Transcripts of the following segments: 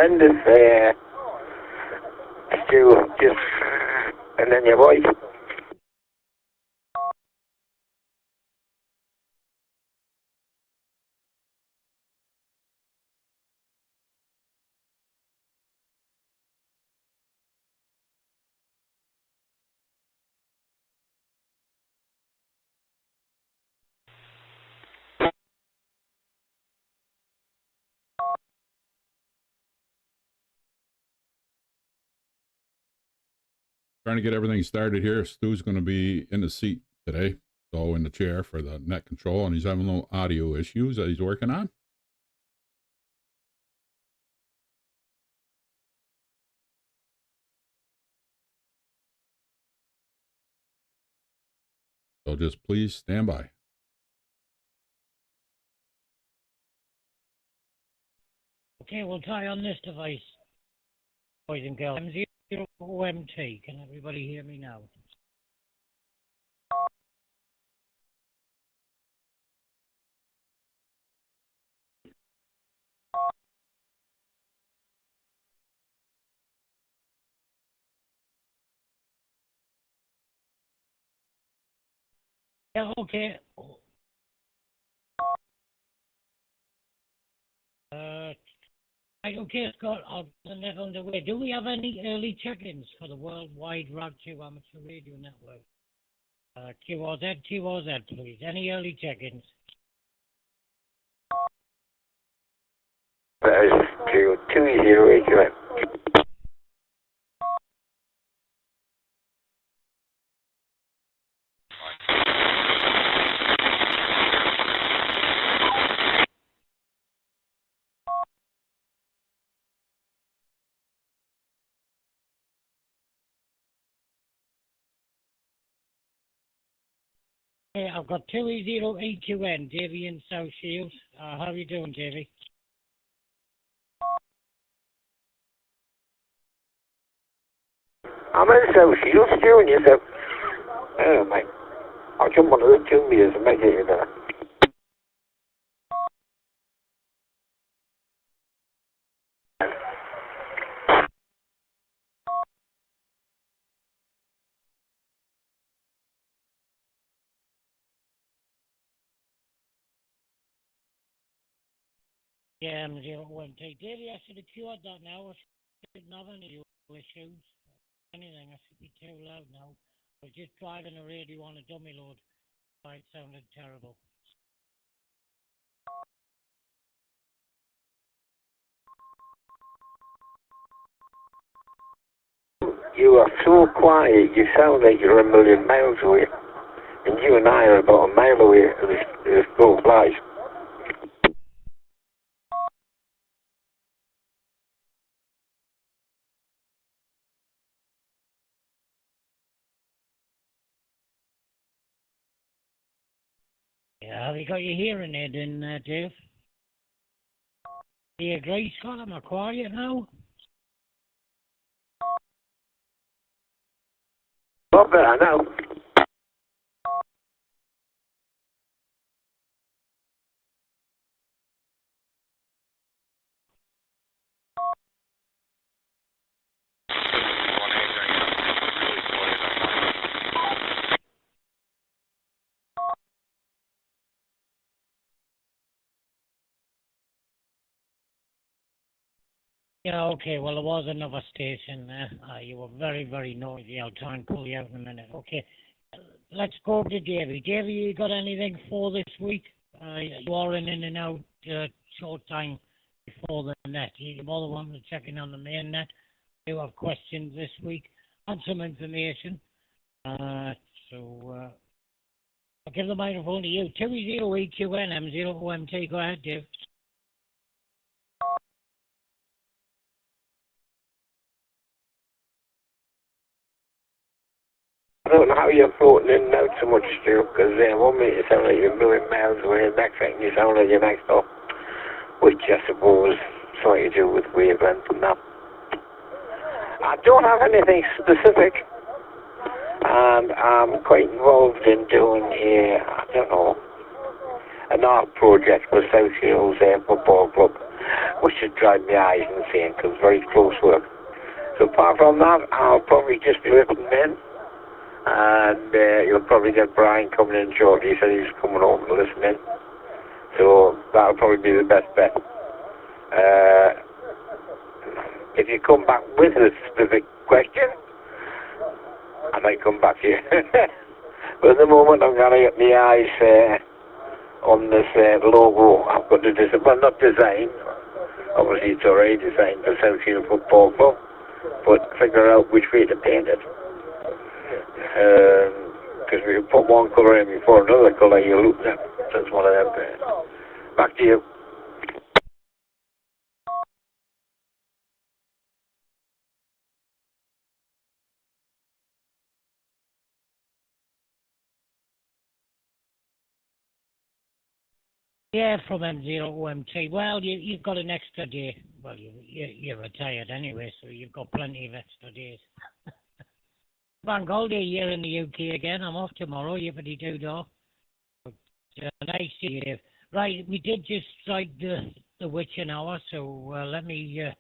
horrendous. Stu, just, and then your voice. Trying to get everything started here. Stu's going to be in the seat today, so in the chair for the net control, and he's having little audio issues that he's working on. So just please stand by. Okay, we'll try on this device, boys and girls. M0OMT. Can everybody hear me now? Yeah, okay. Right, okay, Scott, I'll get that underway. Do we have any early check-ins for the worldwide Route 2 Amateur Radio Network? QRZ, please. Any early check-ins? That is 208. Hey, I've got 2E0AQN, Davy in South Shields. How are you doing, Davy? I'm in South Shields, Stu, and yourself. Oh, mate. I'll jump on the 2 meters and make it even better. Yeah, M0OMT. Davy, I should have cured that now. I shouldn't have any issues. Anything, I should be too loud now. I was just driving a radio on a dummy load. It sounded terrible. You are so quiet, you sound like you're a million miles away. And you and I are about a mile away at this boat flies. Yeah, have you got your hearing aid in there, Dave? Do you agree, Scott? Am I quiet now? Not better now. Yeah, okay, well, there was another station there. You were very, very noisy. I'll try and pull you out in a minute. Okay, let's go to Davy. Davy, you got anything for this week? You are in and out short time before the net. You're more than welcome to check in on the main net. You have questions this week and some information. I'll give the microphone to you. 2E0AQN, M0OMT. Go ahead, Dave. I don't know how you're floating in and out so much, Stu, because 1 minute you sound like you're a million miles away, and next second you sound like you're next door, which I suppose is something to do with wavelength and that. I don't have anything specific, and I'm quite involved in doing an art project for South Shields Football Club, which should drive my eyes insane because it's very close work. So apart from that, I'll probably just be listening in, and you'll probably get Brian coming in shortly. He said he was coming home to listen in. So that'll probably be the best bet. If you come back with a specific question, I might come back to you. But at the moment, I'm going to get my eyes on this logo. I've got to design, well, not design. Obviously, it's already designed for South Shield Football Club, but figure out which way to paint it. Because we put one colour in before another colour, you lose it. So it's one of them. Back to you. Yeah, from M0OMT. Well, you've got an extra day. Well, you're retired anyway, so you've got plenty of extra days. Bank holiday here in the UK again. I'm off tomorrow. Yippity doo dah. Nice to you. Right, we did just strike the witching hour, so let me get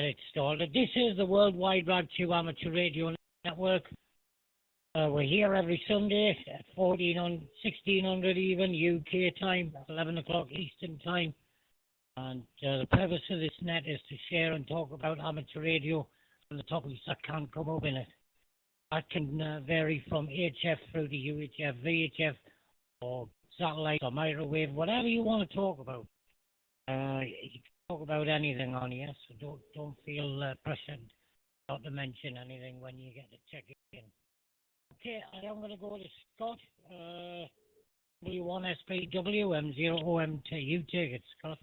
it started. This is the Worldwide Rag 2 Amateur Radio Network. We're here every Sunday at 1600 even UK time, 11 o'clock Eastern time. And the purpose of this net is to share and talk about amateur radio and the topics that can come up in it. That can vary from HF through to UHF, VHF, or satellite or microwave, whatever you want to talk about. You can talk about anything on here, so don't feel pressured not to mention anything when you get to check it in. Okay, I am going to go to Scott. W1SPW M0OMT. You take it, Scott.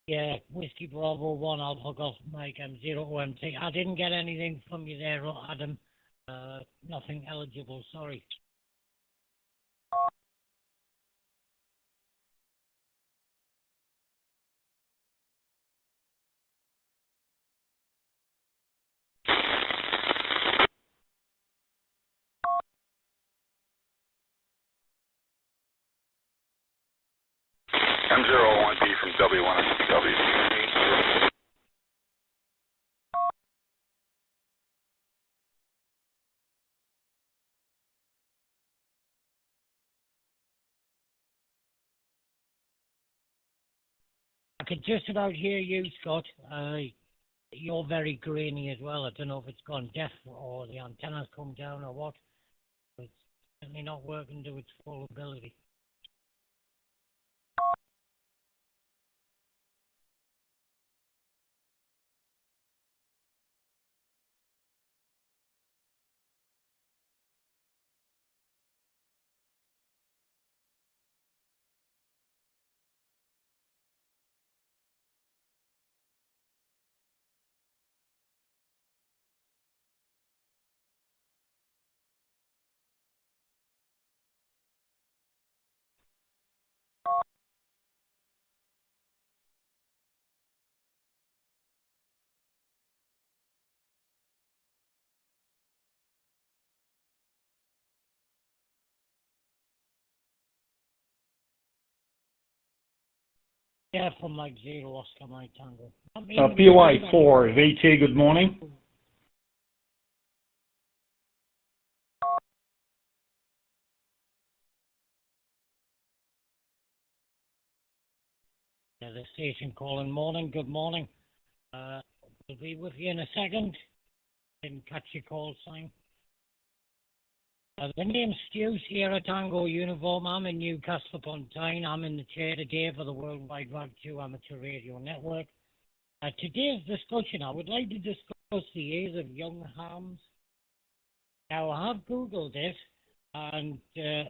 Yeah, Whiskey Bravo 1 Alpha Golf Mike M0OMT. I didn't get anything from you there, Adam. Nothing eligible, sorry. M01B from W1SW. I can just about hear you, Scott. You're very grainy as well. I don't know if it's gone deaf or the antenna's come down or what. But it's certainly not working to its full ability. Yeah, from Mike Zero, Oscar Mike Tango. PY4, VT, good morning. Yeah, the station calling morning, good morning. We'll be with you in a second. Didn't catch your call sign. The name's Stu, Sierra Tango Uniform. I'm in Newcastle upon Tyne. I'm in the chair today for the Worldwide Rag 2 Amateur Radio Network. Today's discussion, I would like to discuss the age of young hams. Now, I have Googled it, and I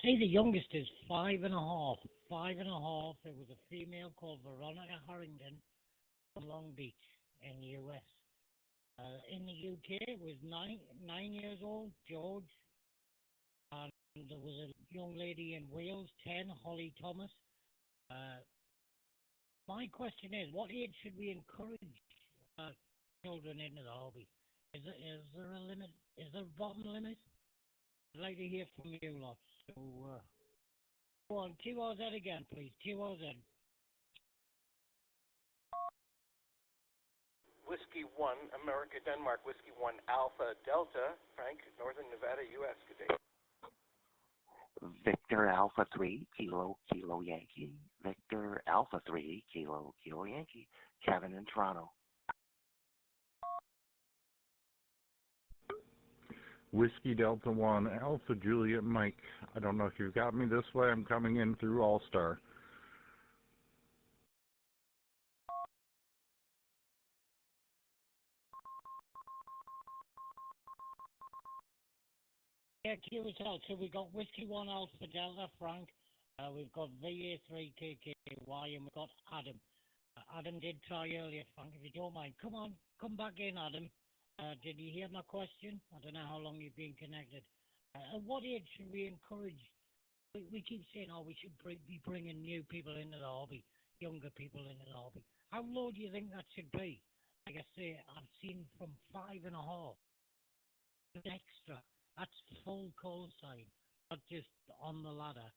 see the youngest is 5.5. 5.5. It was a female called Veronica Harrington from Long Beach in the US. In the UK, it was 9 years old, George. And there was a young lady in Wales, 10, Holly Thomas. My question is, what age should we encourage children into the hobby? Is there a limit? Is there a bottom limit? I'd like to hear from you lot. So, go on, QRZ again, please. QRZ. Whiskey 1, America, Denmark, Whiskey 1, Alpha, Delta, Frank, Northern Nevada, U.S. Good day. Victor Alpha 3, Kilo Yankee. Victor Alpha 3, Kilo Yankee. Kevin in Toronto. Whiskey Delta 1, Alpha Juliet Mike. I don't know if you've got me this way. I'm coming in through All-Star. Yeah, QSL. So we got Whiskey 1 Alpha Delta, Frank. We've got VA3 KKY, and we've got Adam. Adam did try earlier, Frank, if you don't mind. Come on, come back in, Adam. Did you hear my question? I don't know how long you've been connected. At what age should we encourage? We keep saying, we should be bringing new people into the hobby, younger people into the hobby. How low do you think that should be? Like I say, I've seen from 5.5. Extra. That's full call sign, not just on the ladder.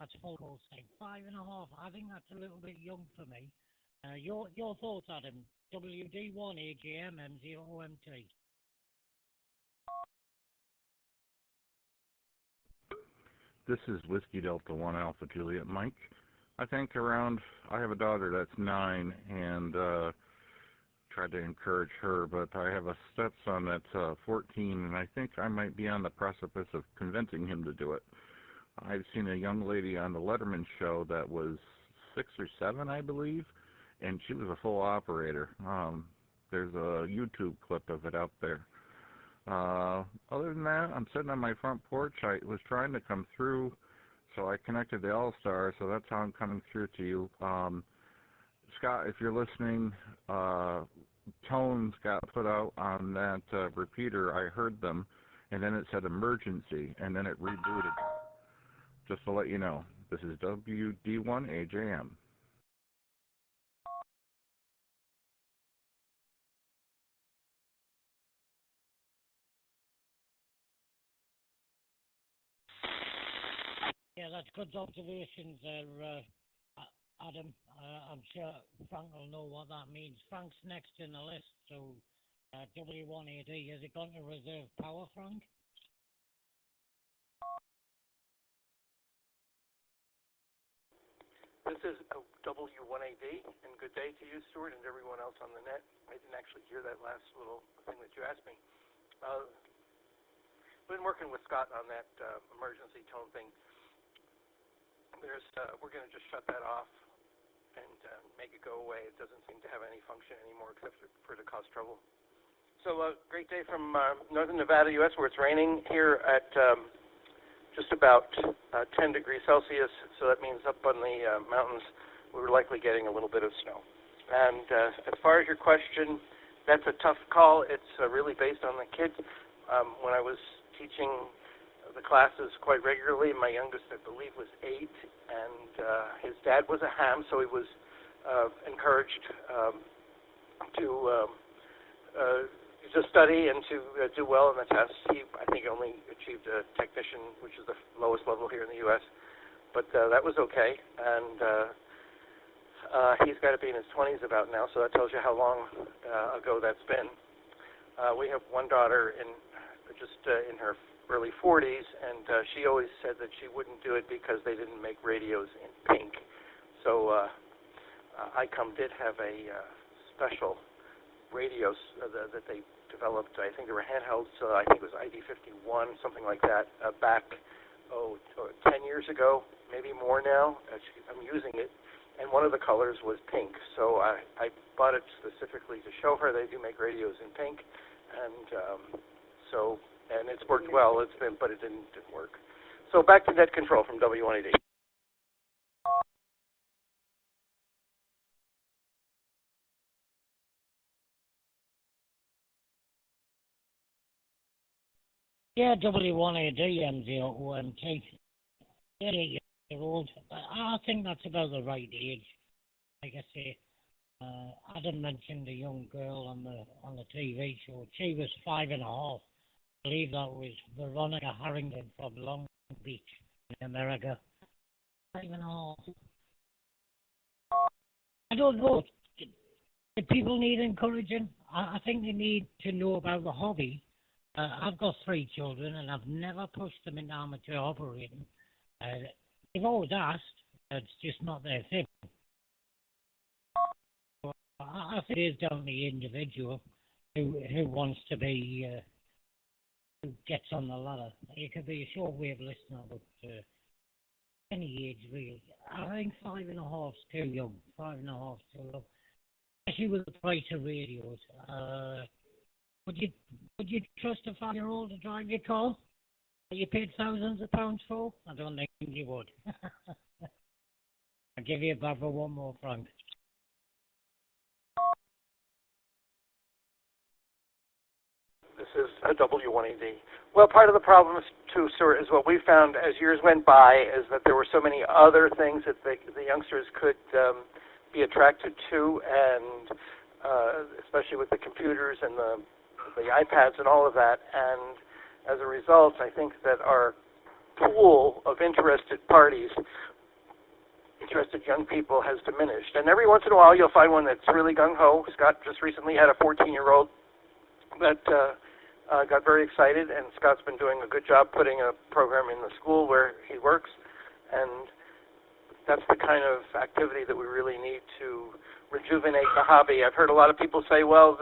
That's full call sign. 5.5. I think that's a little bit young for me. Your thoughts, Adam? WD1 AJM M0MT. This is Whiskey Delta 1 Alpha Juliet Mike. I think I have a daughter that's 9 and tried to encourage her, but I have a stepson that's 14, and I think I might be on the precipice of convincing him to do it. I've seen a young lady on the Letterman show that was 6 or 7, I believe, and she was a full operator. There's a YouTube clip of it out there. Other than that, I'm sitting on my front porch. I was trying to come through, so I connected the All-Star, so that's how I'm coming through to you. Scott, if you're listening, tones got put out on that repeater. I heard them, and then it said emergency, and then it rebooted. Just to let you know, this is WD1AJM. Yeah, that's good observations there, Adam. I'm sure Frank will know what that means. Frank's next in the list, so W1AD, has it gone to reserve power, Frank? This is W1AD, and good day to you, Stuart, and everyone else on the net. I didn't actually hear that last little thing that you asked me. Been working with Scott on that emergency tone thing. We're going to just shut that off and make it go away. It doesn't seem to have any function anymore except for to cause trouble. So great day from northern Nevada, U.S., where it's raining here at just about 10 degrees Celsius. So that means up on the mountains, we're likely getting a little bit of snow. And as far as your question, that's a tough call. It's really based on the kids. When I was teaching the classes quite regularly, my youngest, I believe, was 8, and his dad was a ham, so he was encouraged to study and to do well in the tests. He, I think, only achieved a technician, which is the lowest level here in the U.S., but that was okay. And He's got to be in his 20s about now, so that tells you how long ago that's been. We have one daughter in her early 40s, and she always said that she wouldn't do it because they didn't make radios in pink. So ICOM did have a special radios that they developed. I think they were handhelds. I think it was ID51, something like that, back 10 years ago, maybe more now. I'm using it, and one of the colors was pink. So I bought it specifically to show her they do make radios in pink, and and it's worked well. But it didn't work. So back to net control from W1AD. Yeah, W1AD M0OMT. 8-year-old. I think that's about the right age. Like I say, Adam mentioned a young girl on the TV show. She was 5.5. I believe that was Veronica Harrington from Long Beach in America. 5.5. I don't know. Do people need encouraging? I think they need to know about the hobby. I've got 3 children, and I've never pushed them into amateur operating. They've always asked. It's just not their thing. I think it is down to the individual who wants to be, who gets on the ladder. You could be a shortwave listener, but any age really. I think 5.5 is too young. 5.5 is too young. Especially with the price of radios. Would you trust a 5-year-old to drive your car that you paid thousands of pounds for? I don't think you would. I'll give you a buffer one more, Frank. This is a W1AD. Well, part of the problem, too, sir, is what we found as years went by is that there were so many other things that the youngsters could be attracted to, and especially with the computers and the iPads and all of that. And as a result, I think that our pool of interested parties, interested young people, has diminished. And every once in a while, you'll find one that's really gung-ho. Scott just recently had a 14-year-old that got very excited, and Scott's been doing a good job putting a program in the school where he works, and that's the kind of activity that we really need to rejuvenate the hobby. I've heard a lot of people say, well,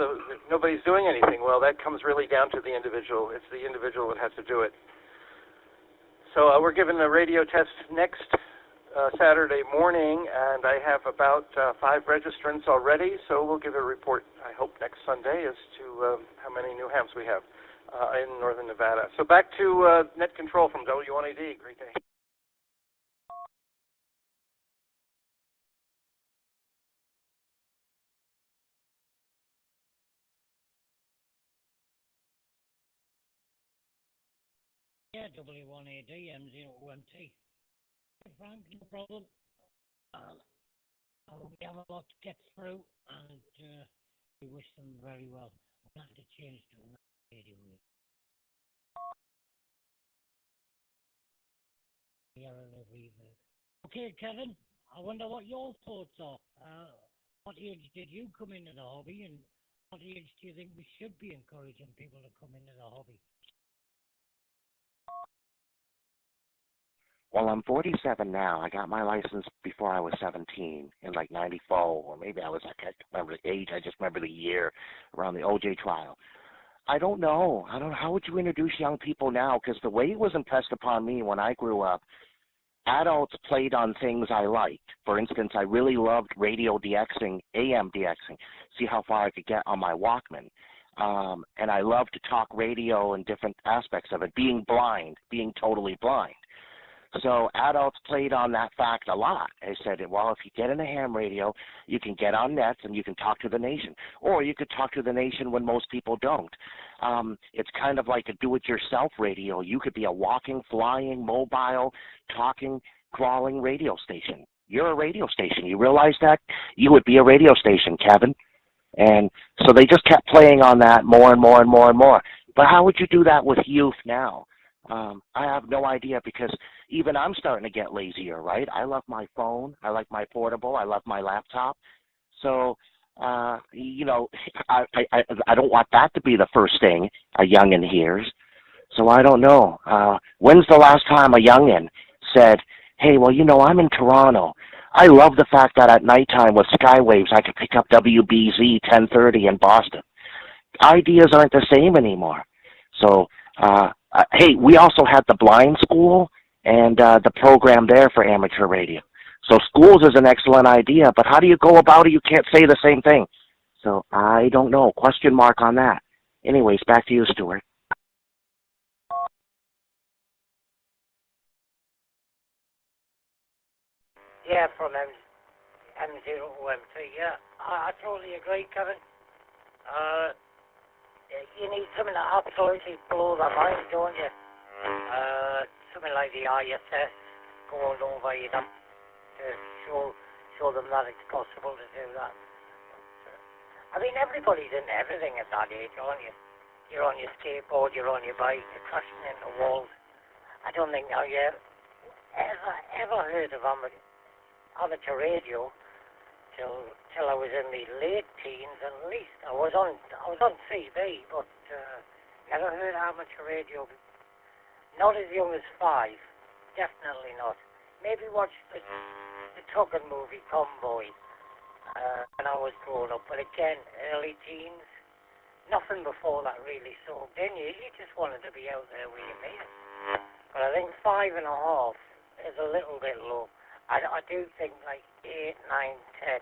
nobody's doing anything. Well, that comes really down to the individual. It's the individual that has to do it. So we're giving a radio test next Saturday morning, and I have about 5 registrants already, so we'll give a report, I hope, next Sunday as to how many new hams we have in northern Nevada. So back to net control from W1AD. Great day. Yeah, W1AD M0OMT. Frank, no problem. We have a lot to get through, and we wish them very well. We'll have to change to another radio. Okay, Kevin, I wonder what your thoughts are. What age did you come into the hobby, and what age do you think we should be encouraging people to come into the hobby? Well, I'm 47 now. I got my license before I was 17 in like 94, or maybe I can't remember the age. I just remember the year around the OJ trial. I don't know. How would you introduce young people now? Because the way it was impressed upon me when I grew up, adults played on things I liked. For instance, I really loved radio DXing, AM DXing, see how far I could get on my Walkman. And I loved to talk radio and different aspects of it, being totally blind. So adults played on that fact a lot. They said, well, if you get in a ham radio, you can get on nets and you can talk to the nation. Or you could talk to the nation when most people don't. It's kind of like a do-it-yourself radio. You could be a walking, flying, mobile, talking, crawling radio station. You're a radio station. You realize that? You would be a radio station, Kevin. And so they just kept playing on that more and more and more and more. But how would you do that with youth now? I have no idea because even I'm starting to get lazier, right? I love my phone. I like my portable. I love my laptop. So, you know, I don't want that to be the first thing a youngin hears. So I don't know. When's the last time a youngin said, hey, well, you know, I'm in Toronto. I love the fact that at nighttime with Skywaves I could pick up WBZ 1030 in Boston. Ideas aren't the same anymore. So, hey, we also had the blind school and the program there for amateur radio. So schools is an excellent idea, but how do you go about it? You can't say the same thing. So I don't know. Question mark on that. Anyways, back to you, Stuart. Yeah, from M0OMT, yeah. I totally agree, Kevin. You need something that absolutely blows their mind, don't you? Something like the ISS going over, you know, to show them that it's possible to do that. I mean, everybody's into everything at that age, aren't you? You're on your skateboard, you're on your bike, you're crashing into walls. I don't think I ever heard of amateur radio till I was in my late teens at least. I was on TV, but never heard amateur radio. Not as young as 5, definitely not. Maybe watch the Tucker movie Convoy when I was growing up, but again, early teens. Nothing before that really soaked in you. You just wanted to be out there with your mates. But I think 5.5 is a little bit low. I do think like 8, 9, 10,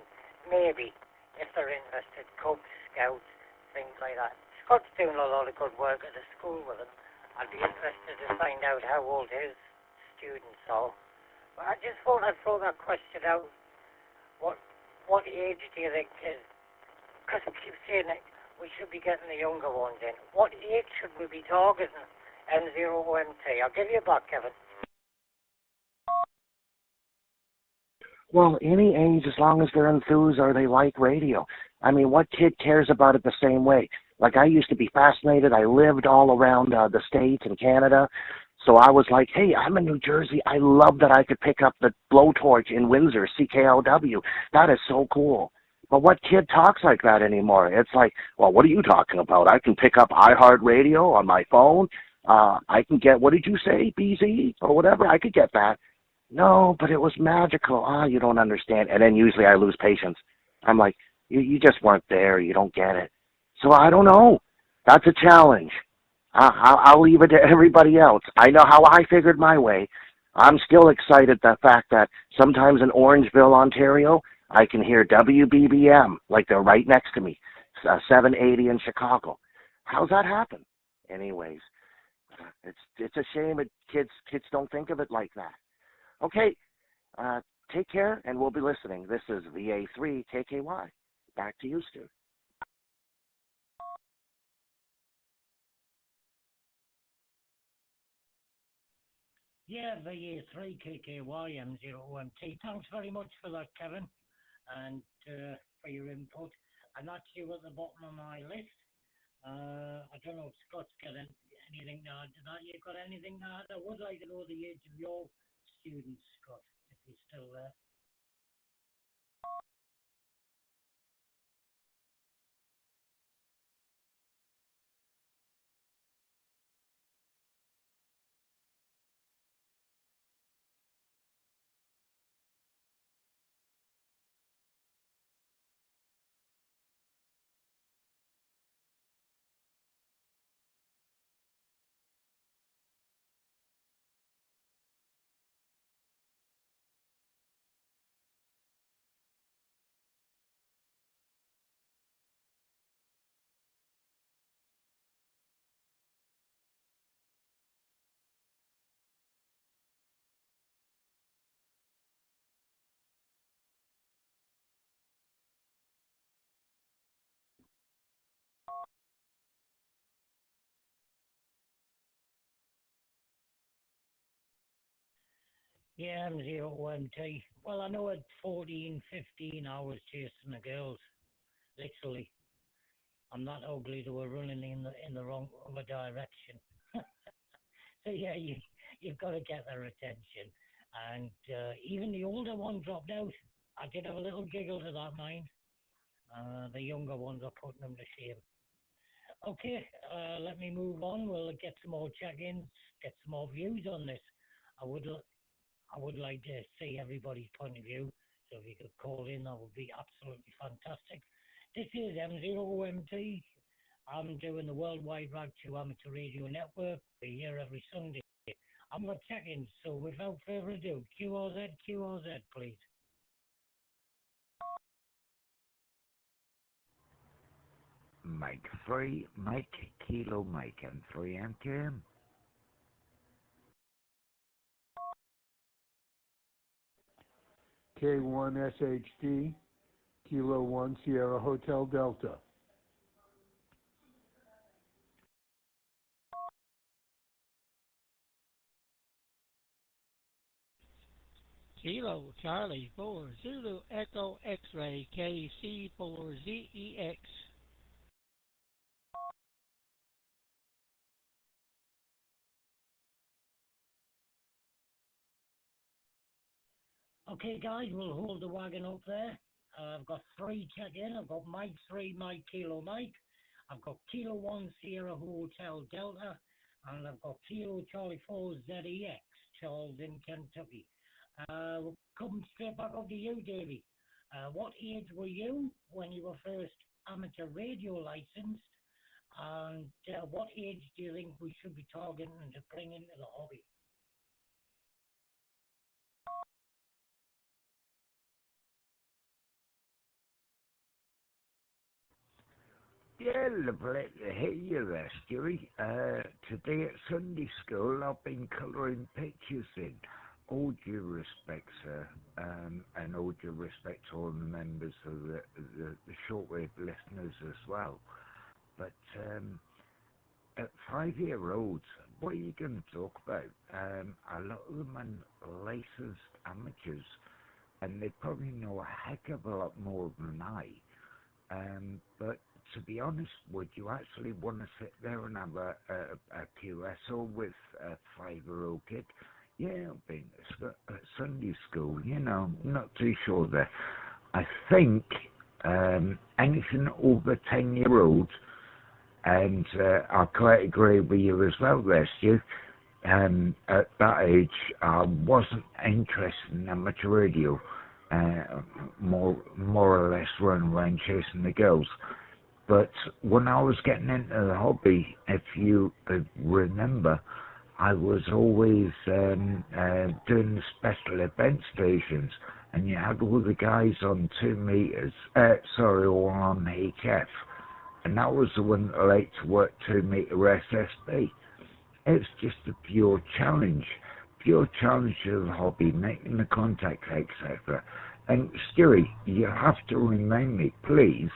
maybe, if they're interested, Cubs, Scouts, things like that. Scott's doing a lot of good work at the school with them. I'd be interested to find out how old his students are. But I just thought I'd throw that question out. What age do you think is? Because I keep saying that we should be getting the younger ones in. What age should we be targeting M0OMT? I'll give you back, Kevin. Well, any age, as long as they're enthused or they like radio. I mean, what kid cares about it the same way? Like, I used to be fascinated. I lived all around the States and Canada. So I was like, hey, I'm in New Jersey. I love that I could pick up the blowtorch in Windsor, CKLW. That is so cool. But what kid talks like that anymore? It's like, well, what are you talking about? I can pick up iHeartRadio on my phone. I can get, what did you say, BZ or whatever? I could get that. No, but it was magical. You don't understand. And then usually I lose patience. I'm like, you just weren't there. You don't get it. So I don't know. That's a challenge. I'll leave it to everybody else. I know how I figured my way. I'm still excited the fact that sometimes in Orangeville, Ontario, I can hear WBBM like they're right next to me, 780 in Chicago. How's that happen? Anyways, it's a shame that kids don't think of it like that. Okay, take care, and we'll be listening. This is VA3 KKY. Back to you, Stu. Yeah, VA3 KKY M0OMT. Thanks very much for that, Kevin, and for your input. And that's you at the bottom of my list. I don't know if Scott's got anything to add to that. You got anything to add? I would like to know the age of your students, Scott, if you're still there. Yeah, M0OMT. Well, I know at 14, 15, I was chasing the girls, literally. I'm that ugly they were running in the wrong other direction. So yeah, you've got to get their attention. And even the older one dropped out. I did have a little giggle to that, mind. The younger ones are putting them to shame. Okay, let me move on. We'll get some more check-ins, get some more views on this. I would like to see everybody's point of view. So if you could call in, that would be absolutely fantastic. This is M0OMT. I'm doing the Worldwide Rag 2 Amateur Radio Network. We're here every Sunday. I'm going to check in, so without further ado, QRZ, please. Mike 3, Mike, Kilo Mike, M3 MKM. K1 SHD, Kilo 1 Sierra Hotel Delta. Kilo Charlie 4 Zulu Echo X-Ray KC4ZEX. Okay, guys, we'll hold the wagon up there. I've got 3 check-in. I've got Mike 3, Mike Kilo Mike. I've got Kilo 1 Sierra Hotel Delta. And I've got Kilo Charlie 4 ZEX, Charles in Kentucky. We'll come straight back up to you, Davey. What age were you when you were first amateur radio licensed? And what age do you think we should be targeting to bring into the hobby? Yeah, lovely to hear you there, Stewie. Today at Sunday school, I've been colouring pictures in. All due respect, sir, and all due respect to all the members of the shortwave listeners as well. But at 5-year-olds, what are you going to talk about? A lot of them are licensed amateurs, and they probably know a heck of a lot more than I. But to be honest, would you actually want to sit there and have a QSO with a 5-year-old kid? Yeah, I've been at Sunday school, not too sure there. I think anything over 10-year-olds, and I quite agree with you as well there, Stu. At that age, I wasn't interested in amateur radio. More or less running around chasing the girls. But when I was getting into the hobby, if you remember, I was always doing the special event stations, and you had all the guys on 2 meters, or on HF, and that was the one that liked to work 2 meter SSB. It's just a pure challenge of the hobby, making the contacts, etc. And Stewie, you have to remind me, please,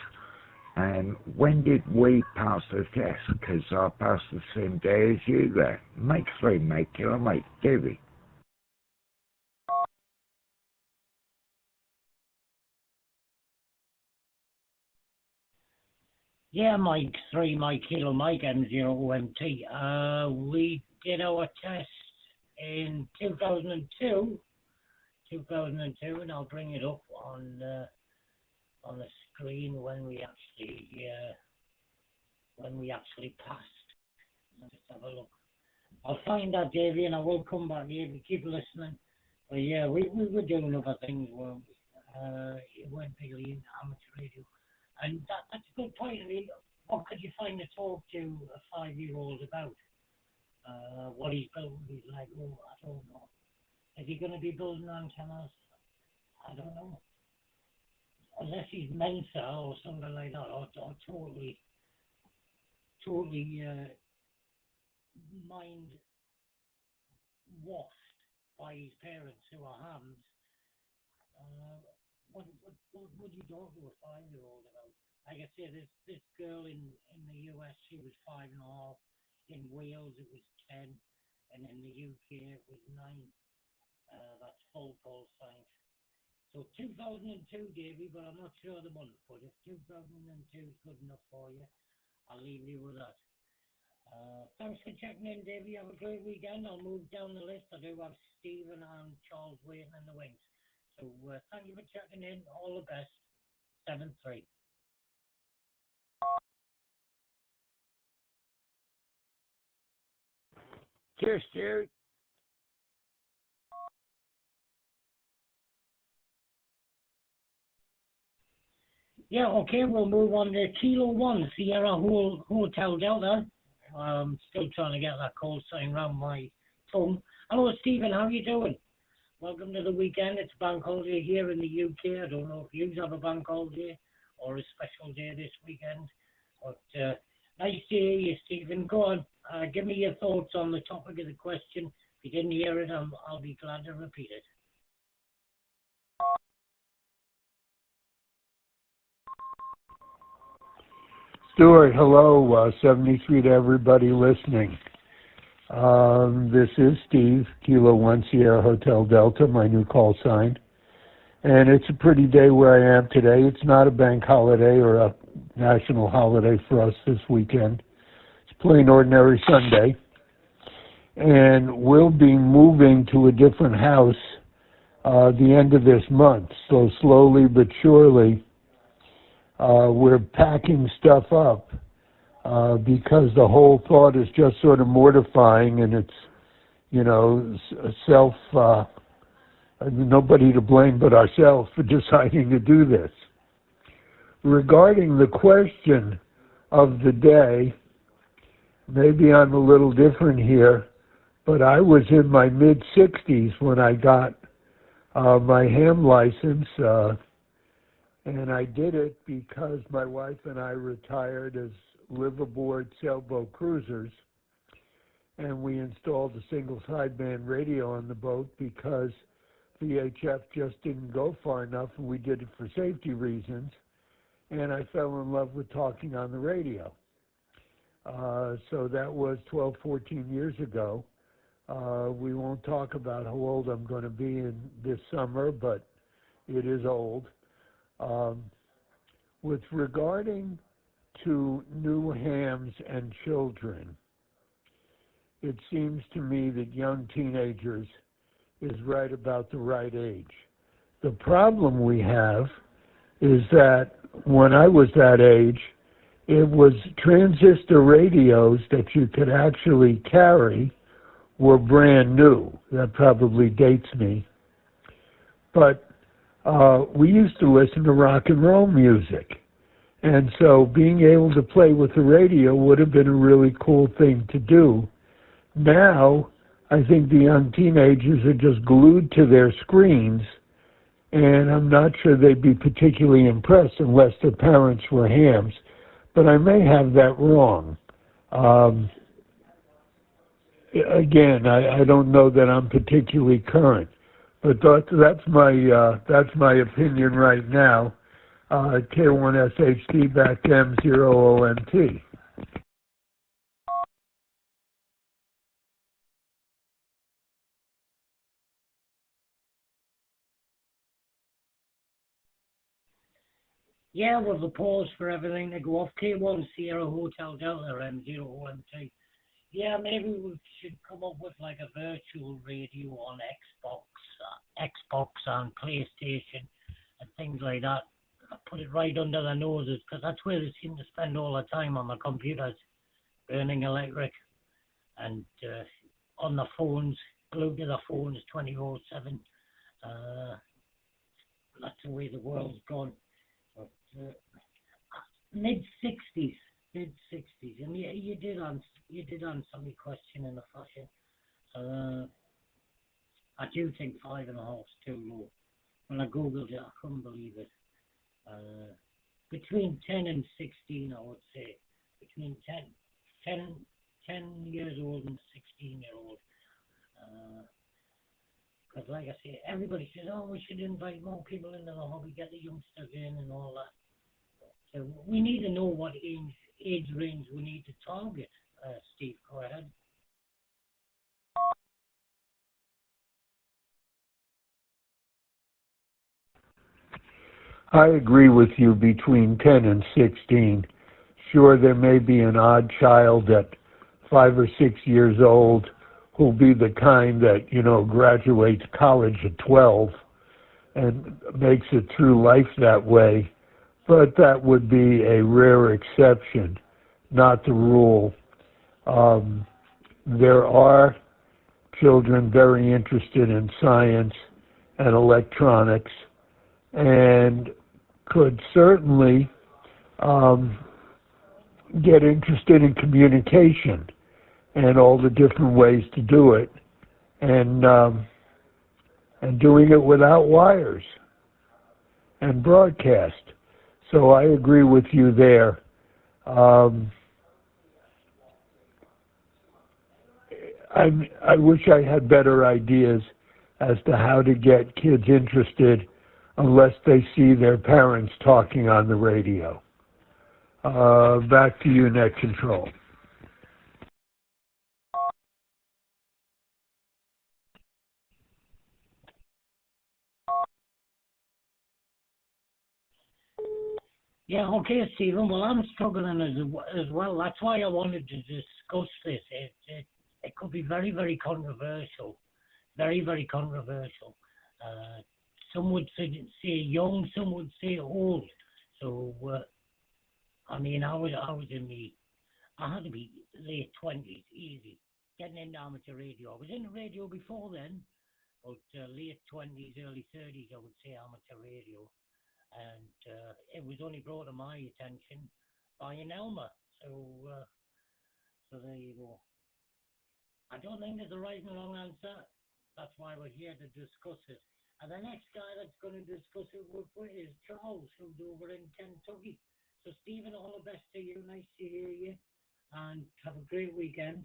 when did we pass the test? Because I passed the same day as you there. Mike 3, Mike Kilo Mike, Davey. Yeah, Mike 3, Mike Kilo Mike, M0OMT. We did our test in 2002, and I'll bring it up on the screen when we actually passed. Let's just have a look. I'll find that, Davey, and I will come back here. Keep listening. But yeah, we were doing other things, weren't we? It weren't really into amateur radio. And that's a good point. I mean, what could you find to talk to a 5-year-old about? What he's building, he's like, oh, I don't know. Is he going to be building antennas? I don't know. Unless he's Mensa or something like that, or totally mind washed by his parents who are hams. What would you talk to a 5-year-old about? Like I say, this girl in the US, she was 5.5. In Wales, it was 10, and in the UK, it was 9. That's full call science. So 2002, Davey, but I'm not sure the month. But if 2002 is good enough for you, I'll leave you with that. Thanks for checking in, Davey. Have a great weekend. I'll move down the list. I do have Stephen and Charles waiting in the wings. So thank you for checking in. All the best. 7-3. Cheers, Jerry. Yeah, okay, we'll move on to Kilo 1, Sierra Hotel Delta. Still trying to get that call sign around my tongue. Hello, Stephen, how are you doing? Welcome to the weekend. It's bank holiday here in the UK. I don't know if you have a bank holiday or a special day this weekend. But nice to hear you, Stephen. Go on, give me your thoughts on the topic of the question. If you didn't hear it, I'll be glad to repeat it. Stuart, hello, 73 to everybody listening. This is Steve, Kilo 1 Sierra Hotel Delta, my new call sign. And it's a pretty day where I am today. It's not a bank holiday or a national holiday for us this weekend. It's plain ordinary Sunday. And we'll be moving to a different house the end of this month. So slowly but surely, we're packing stuff up because the whole thought is just sort of mortifying, and it's, you know, nobody to blame but ourselves for deciding to do this. Regarding the question of the day, maybe I'm a little different here, but I was in my mid-60s when I got my ham license, and I did it because my wife and I retired as live-aboard sailboat cruisers, and we installed a single sideband radio on the boat because VHF just didn't go far enough, and we did it for safety reasons, and I fell in love with talking on the radio. So that was 12, 14 years ago. We won't talk about how old I'm going to be in this summer, but it is old. With regarding to new hams and children, it seems to me that young teenagers is right about the right age. The problem we have is that when I was that age, it was transistor radios that you could actually carry were brand new. That probably dates me. But we used to listen to rock and roll music. And so being able to play with the radio would have been a really cool thing to do. Now, I think the young teenagers are just glued to their screens, and I'm not sure they'd be particularly impressed unless their parents were hams. But I may have that wrong. Again, I don't know that I'm particularly current, but that's my opinion right now. K1SHT back M0OMT. Yeah, with the pause for everything to go off. K1 Sierra Hotel Delta M0OMT. Yeah, maybe we should come up with like a virtual radio on Xbox and PlayStation and things like that. Put it right under their noses, because that's where they seem to spend all the time, on the computers, burning electric, and on the phones, glued to the phones 24/7. That's the way the world's gone. But mid-60s, and you did answer my question in a fashion. I do think 5.5 is too low. When I googled it, I couldn't believe it. Between 10 and 16, I would say. Between 10 years old and 16-year-old. Because like I say, everybody says, oh, we should invite more people into the hobby, get the youngsters in and all that. So we need to know what age range we need to target. Steve, go ahead. I agree with you between 10 and 16. Sure, there may be an odd child at 5 or 6 years old who'll be the kind that, graduates college at 12 and makes it through life that way. But that would be a rare exception, not the rule. There are children very interested in science and electronics and could certainly get interested in communication and all the different ways to do it, and doing it without wires and broadcast. So I agree with you there. I wish I had better ideas as to how to get kids interested unless they see their parents talking on the radio. Back to you, Net Control. Yeah, okay, Stephen. Well, I'm struggling as well. That's why I wanted to discuss this. It could be very, very controversial. Very, very controversial. Some would say young, some would say old. So, I mean, I had to be late 20s, easy, getting into amateur radio. I was in the radio before then, but late 20s, early 30s, I would say amateur radio. And it was only brought to my attention by an Elmer. So there you go. I don't think there's a right and wrong answer. That's why we're here to discuss it. And the next guy that's going to discuss it with is Charles, who's over in Kentucky. So, Stephen, all the best to you. Nice to hear you. And have a great weekend.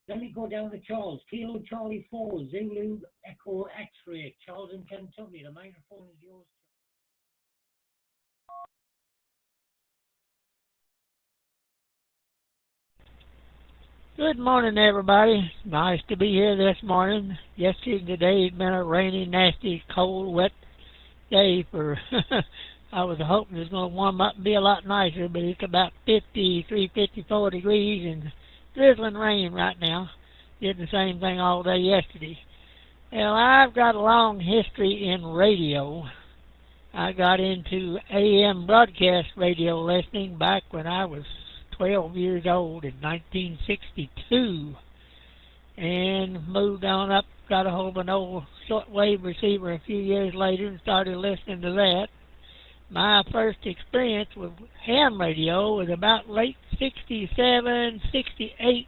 Let me go down to Charles. Kilo Charlie 4, Zulu Echo X-Ray. Charles in Kentucky. The microphone is yours. Good morning, everybody. Nice to be here this morning. Yesterday and today's been a rainy, nasty, cold, wet day for... I was hoping it was going to warm up and be a lot nicer, but it's about 53, 54 degrees and drizzling rain right now. Did the same thing all day yesterday. Well, I've got a long history in radio. I got into AM broadcast radio listening back when I was 12 years old in 1962, and moved on up, got a hold of an old shortwave receiver a few years later and started listening to that. My first experience with ham radio was about late 67, 68.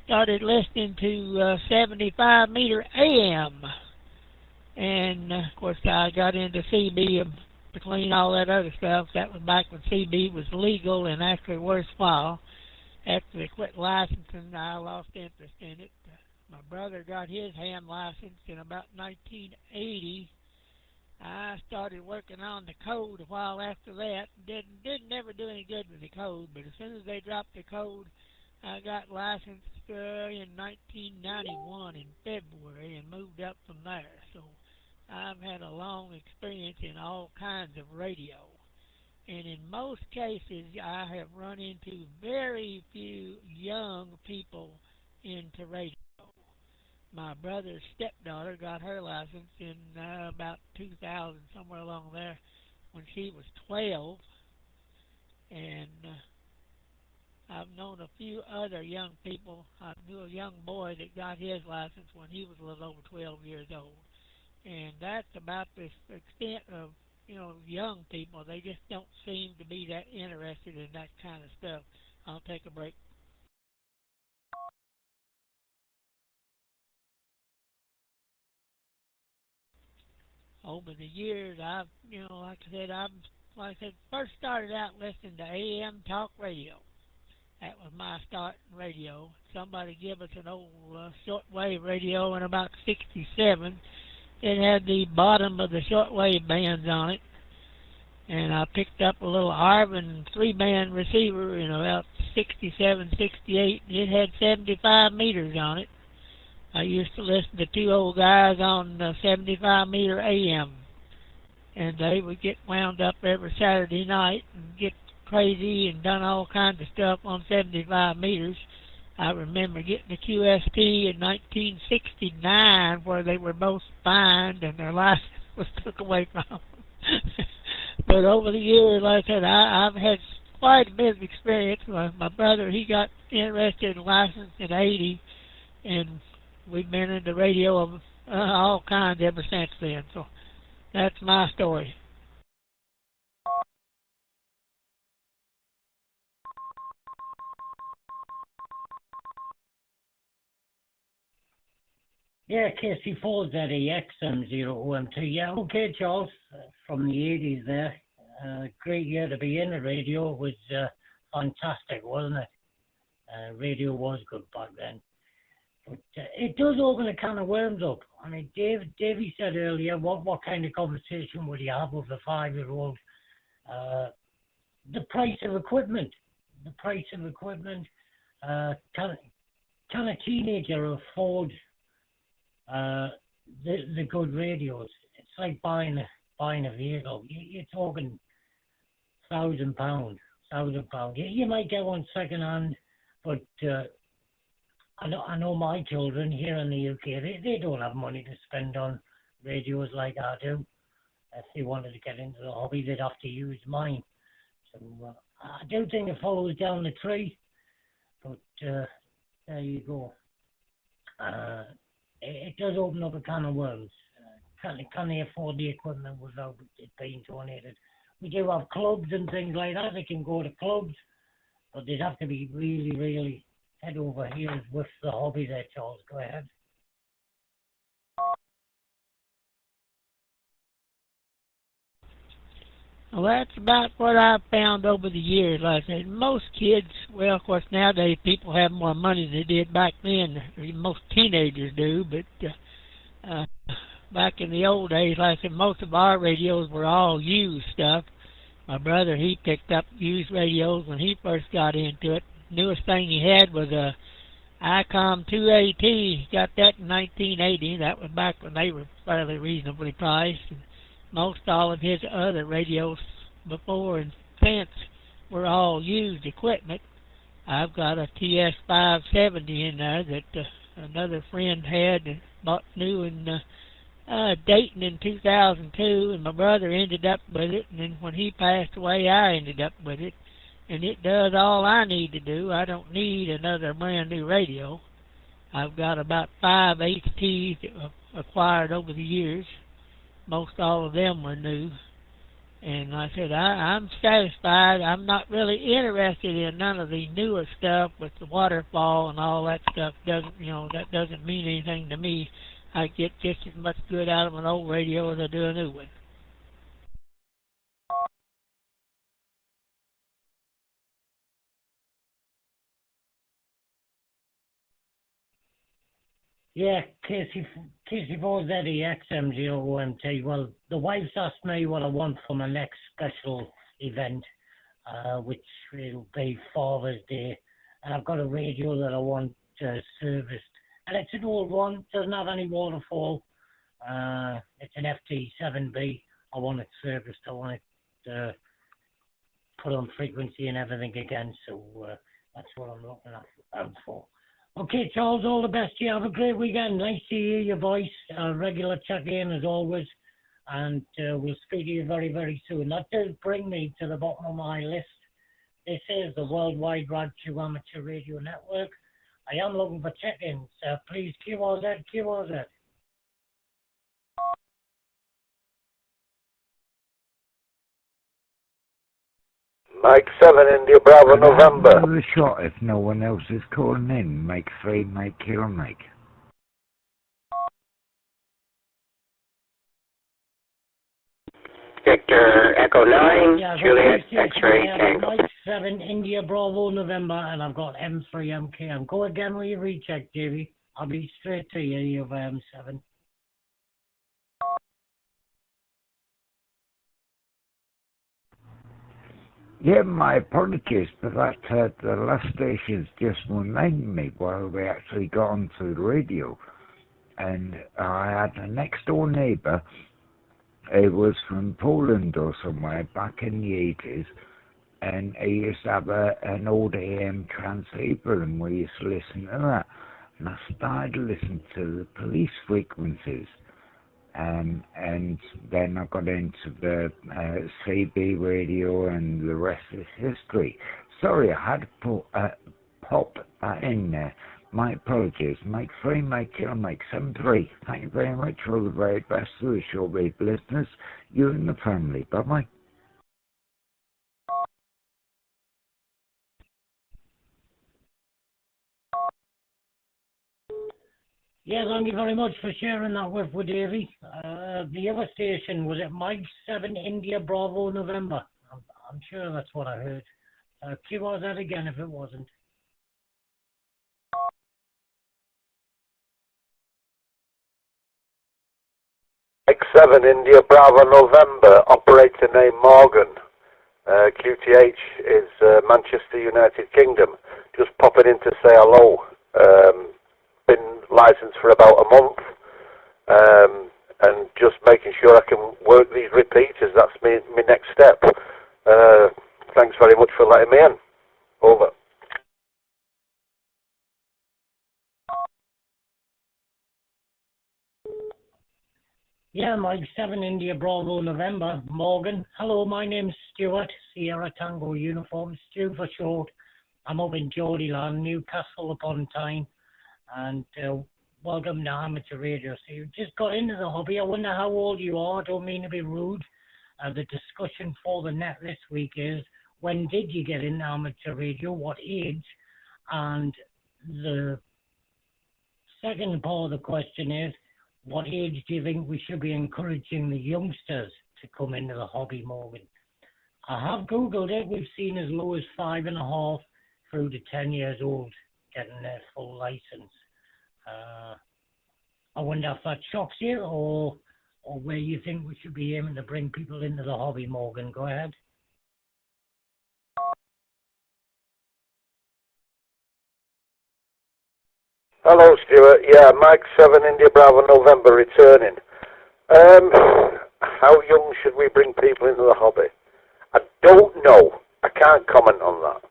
Started listening to 75 meter AM, and of course I got into CB between all that other stuff. That was back when CB was legal and actually worthwhile. After they quit licensing, I lost interest in it. My brother got his ham license in about 1980. I started working on the code a while after that. Didn't never do any good with the code, but as soon as they dropped the code, I got licensed in 1991 in February and moved up from there. So I've had a long experience in all kinds of radio, and in most cases I have run into very few young people into radio. My brother's stepdaughter got her license in about 2000, somewhere along there, when she was 12, and I've known a few other young people. I knew a young boy that got his license when he was a little over 12 years old. And that's about the extent of, young people. They just don't seem to be that interested in that kind of stuff. I'll take a break. Over the years, I've, like I said, first started out listening to AM talk radio. That was my start in radio. Somebody gave us an old shortwave radio in about 67. It had the bottom of the shortwave bands on it, and I picked up a little Arvin 3-band receiver in about 67, 68. It had 75 meters on it. I used to listen to two old guys on 75 meter AM, and they would get wound up every Saturday night and get crazy and done all kinds of stuff on 75 meters. I remember getting a QST in 1969 where they were both fined and their license was took away from them. But over the years, like I said, I've had quite a bit of experience. My brother, he got interested in license in '80, and we've been into radio of all kinds ever since then. So that's my story. Yeah, KC4 ZEXM0OMT. Yeah, okay, Charles, from the 80s there. Great year to be in the radio. It was fantastic, wasn't it? Radio was good back then. But it does open a can of worms up. I mean, Davey said earlier, what kind of conversation would you have with a 5-year-old? The price of equipment. The price of equipment. Can a teenager afford the good radios? It's like buying a vehicle. You're talking £1,000. You might get one second hand, but I know my children here in the UK, they don't have money to spend on radios like I do. If they wanted to get into the hobby, they'd have to use mine. So I do think it follows down the tree, but there you go. It does open up a can of worms. Can they afford the equipment without it being donated? We do have clubs and things like that. They can go to clubs, but they'd have to be really, really head over heels with the hobby there, Charles. Go ahead. Well, that's about what I've found over the years. Like I said, most kids, well, of course, nowadays people have more money than they did back then. Most teenagers do, but back in the old days, like I said, most of our radios were all used stuff. My brother, he picked up used radios when he first got into it. Newest thing he had was a ICOM 2AT. He got that in 1980. That was back when they were fairly reasonably priced. And most all of his other radios before and since were all used equipment. I've got a TS570 in there that another friend had and bought new in Dayton in 2002, and my brother ended up with it, and then when he passed away, I ended up with it, and it does all I need to do. I don't need another brand new radio. I've got about 5 HTs acquired over the years. Most all of them were new. And like I said, I'm satisfied. I'm not really interested in none of the newer stuff with the waterfall and all that stuff. That doesn't mean anything to me. I get just as much good out of an old radio as I do a new one. Yeah, KC4 ZEXM0OMT. Well, the wife's asked me what I want for my next special event, which will be Father's Day. And I've got a radio that I want serviced. And it's an old one, doesn't have any waterfall. It's an FT7B. I want it serviced. I want it put on frequency and everything again. So that's what I'm looking out for. Okay, Charles, all the best to you. Have a great weekend. Nice to hear your voice. Regular check-in as always. And we'll speak to you very, very soon. That does bring me to the bottom of my list. This is the Worldwide Radio Amateur Radio Network. I am looking for check-ins. Please, QRZ. Mike 7, India Bravo, November. Another shot if no one else is calling in. Mike 3, Mike Kilo, Mike. Victor Echo 9, Yeah, Juliet X-Ray Tango. Mike 7, India Bravo, November, and I've got M3MK. Go again with your recheck, Davey. I'll be straight to you over M7. Yeah, my apologies, but that the last station's just reminded me while we actually got onto the radio. And I had a next door neighbour. It was from Poland or somewhere back in the 80s. and he used to have an old AM transceiver, and we used to listen to that. And I started listening to the police frequencies. And then I got into the CB radio, and the rest is history. Sorry, I had to pop that in there. My apologies. Mike 3, Mike Kilo, Mike 7-3. Thank you very much for all the very best to the shortwave listeners, you and the family. Bye-bye. Yeah, thank you very much for sharing that with Davey. The other station, was it Mike 7 India Bravo November? I'm sure that's what I heard. Cue us that again if it wasn't. Mike 7 India Bravo November, operator named Morgan. QTH is Manchester, United Kingdom. Just popping in to say hello. Been licensed for about a month, and just making sure I can work these repeaters. That's my next step. Thanks very much for letting me in. Over. Yeah, Mike 7 India Bravo November, Morgan. Hello, my name's Stuart, Sierra Tango Uniform, Stu for short. I'm up in Geordieland, Newcastle upon Tyne, and welcome to Amateur Radio. So you just got into the hobby. I wonder how old you are. I don't mean to be rude. The discussion for the net this week is, when did you get into amateur radio? What age? And the second part of the question is, what age do you think we should be encouraging the youngsters to come into the hobby, Morgan? I have Googled it. We've seen as low as 5.5 through to 10 years old getting their full license. I wonder if that shocks you, or where you think we should be aiming to bring people into the hobby, Morgan. Go ahead. Hello, Stuart. Yeah, Mike 7 India Bravo November returning. How young should we bring people into the hobby? I don't know. I can't comment on that.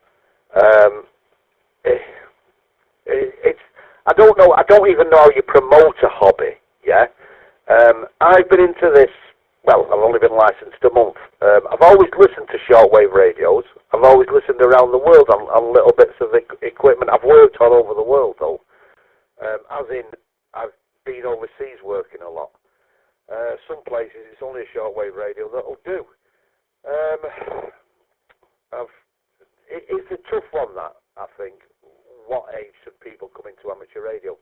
I don't know. I don't even know how you promote a hobby. Yeah. I've been into this. Well, I've only been licensed a month. I've always listened to shortwave radios. I've always listened around the world on little bits of equipment. I've worked all over the world, though. As in, I've been overseas working a lot. Some places it's only a shortwave radio that'll do. It's a tough one, that, I think. What age should people come into amateur radio?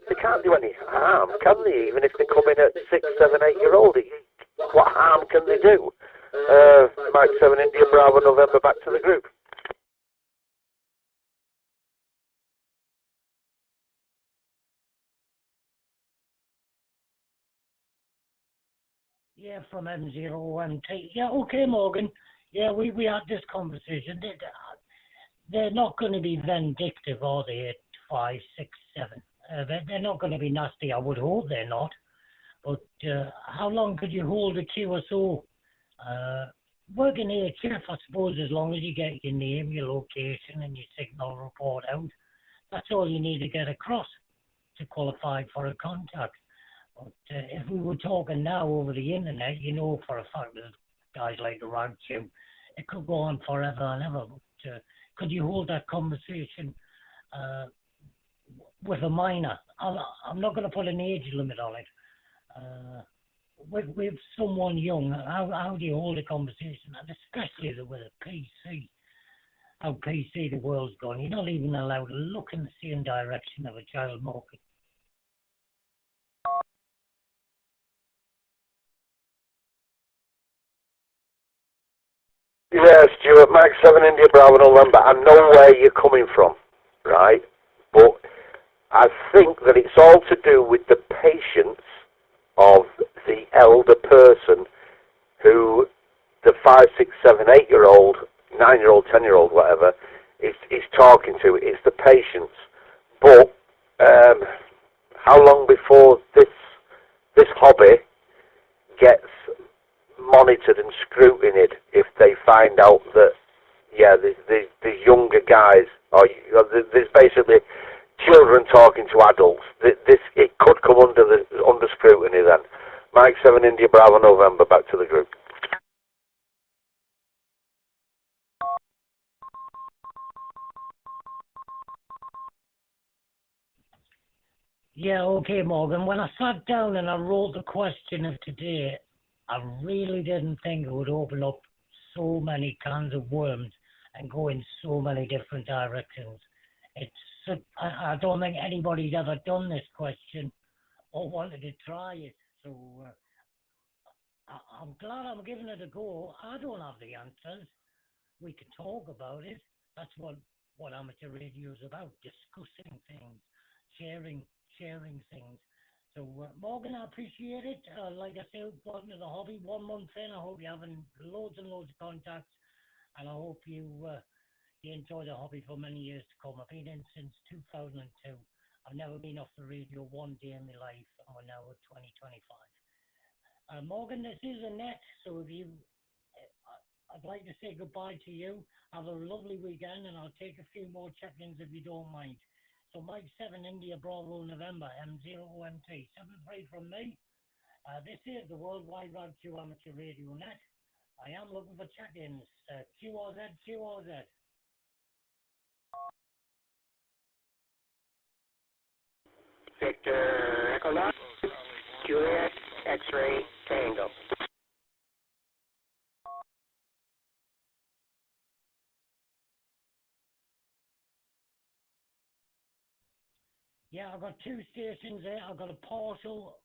They can't do any harm, can they? Even if they come in at 6, 7, 8-year-old, what harm can they do? Mike 7 India Bravo November, back to the group. Yeah, from M0MT. Yeah, okay, Morgan. Yeah, we had this conversation. They're not going to be vindictive, are they, at 5, 6, 7? They're not going to be nasty. I would hope they're not. But how long could you hold a QSO? Working HF, I suppose, as long as you get your name, your location, and your signal report out, that's all you need to get across to qualify for a contact. But if we were talking now over the internet, you know for a fact that guys like the Ragtune, it could go on forever and ever. But could you hold that conversation with a minor? I'm not going to put an age limit on it. With someone young, how do you hold a conversation? And especially with a PC. How PC the world's gone. You're not even allowed to look in the same direction of a child market. Yeah, Stuart, Mike 7 India Bravo November. I know where you're coming from, right? But I think that it's all to do with the patience of the elder person who the 5, 6, 7, 8-year-old, 9-year-old, 10-year-old, whatever, is talking to. It's the patience. But how long before this hobby gets monitored and scrutinized if they find out that, yeah, there's younger guys, or there's basically children talking to adults. It could come under scrutiny then. Mike 7 India Bravo November, back to the group. Yeah, okay, Morgan. When I sat down and I wrote the question of today, I really didn't think it would open up so many cans of worms and go in so many different directions. I don't think anybody's ever done this question or wanted to try it. So I'm glad I'm giving it a go. I don't have the answers. We can talk about it. That's what amateur radio is about, discussing things, sharing things. So, Morgan, I appreciate it. Like I said, welcome to the hobby. 1 month in, I hope you're having loads and loads of contacts, and I hope you enjoy the hobby for many years to come. I've been in since 2002. I've never been off the radio one day in my life, and we're now at 2025. Morgan, this is a net, so I'd like to say goodbye to you. Have a lovely weekend, and I'll take a few more check-ins if you don't mind. So Mike 7 India Bravo November M0OMT 73 from me. This is the Worldwide Route 2 Amateur Radio Net. I am looking for check-ins. QRZ. Victor Echo 9, Juliet X-Ray Tango. Yeah, I've got 2 stations there. I've got a partial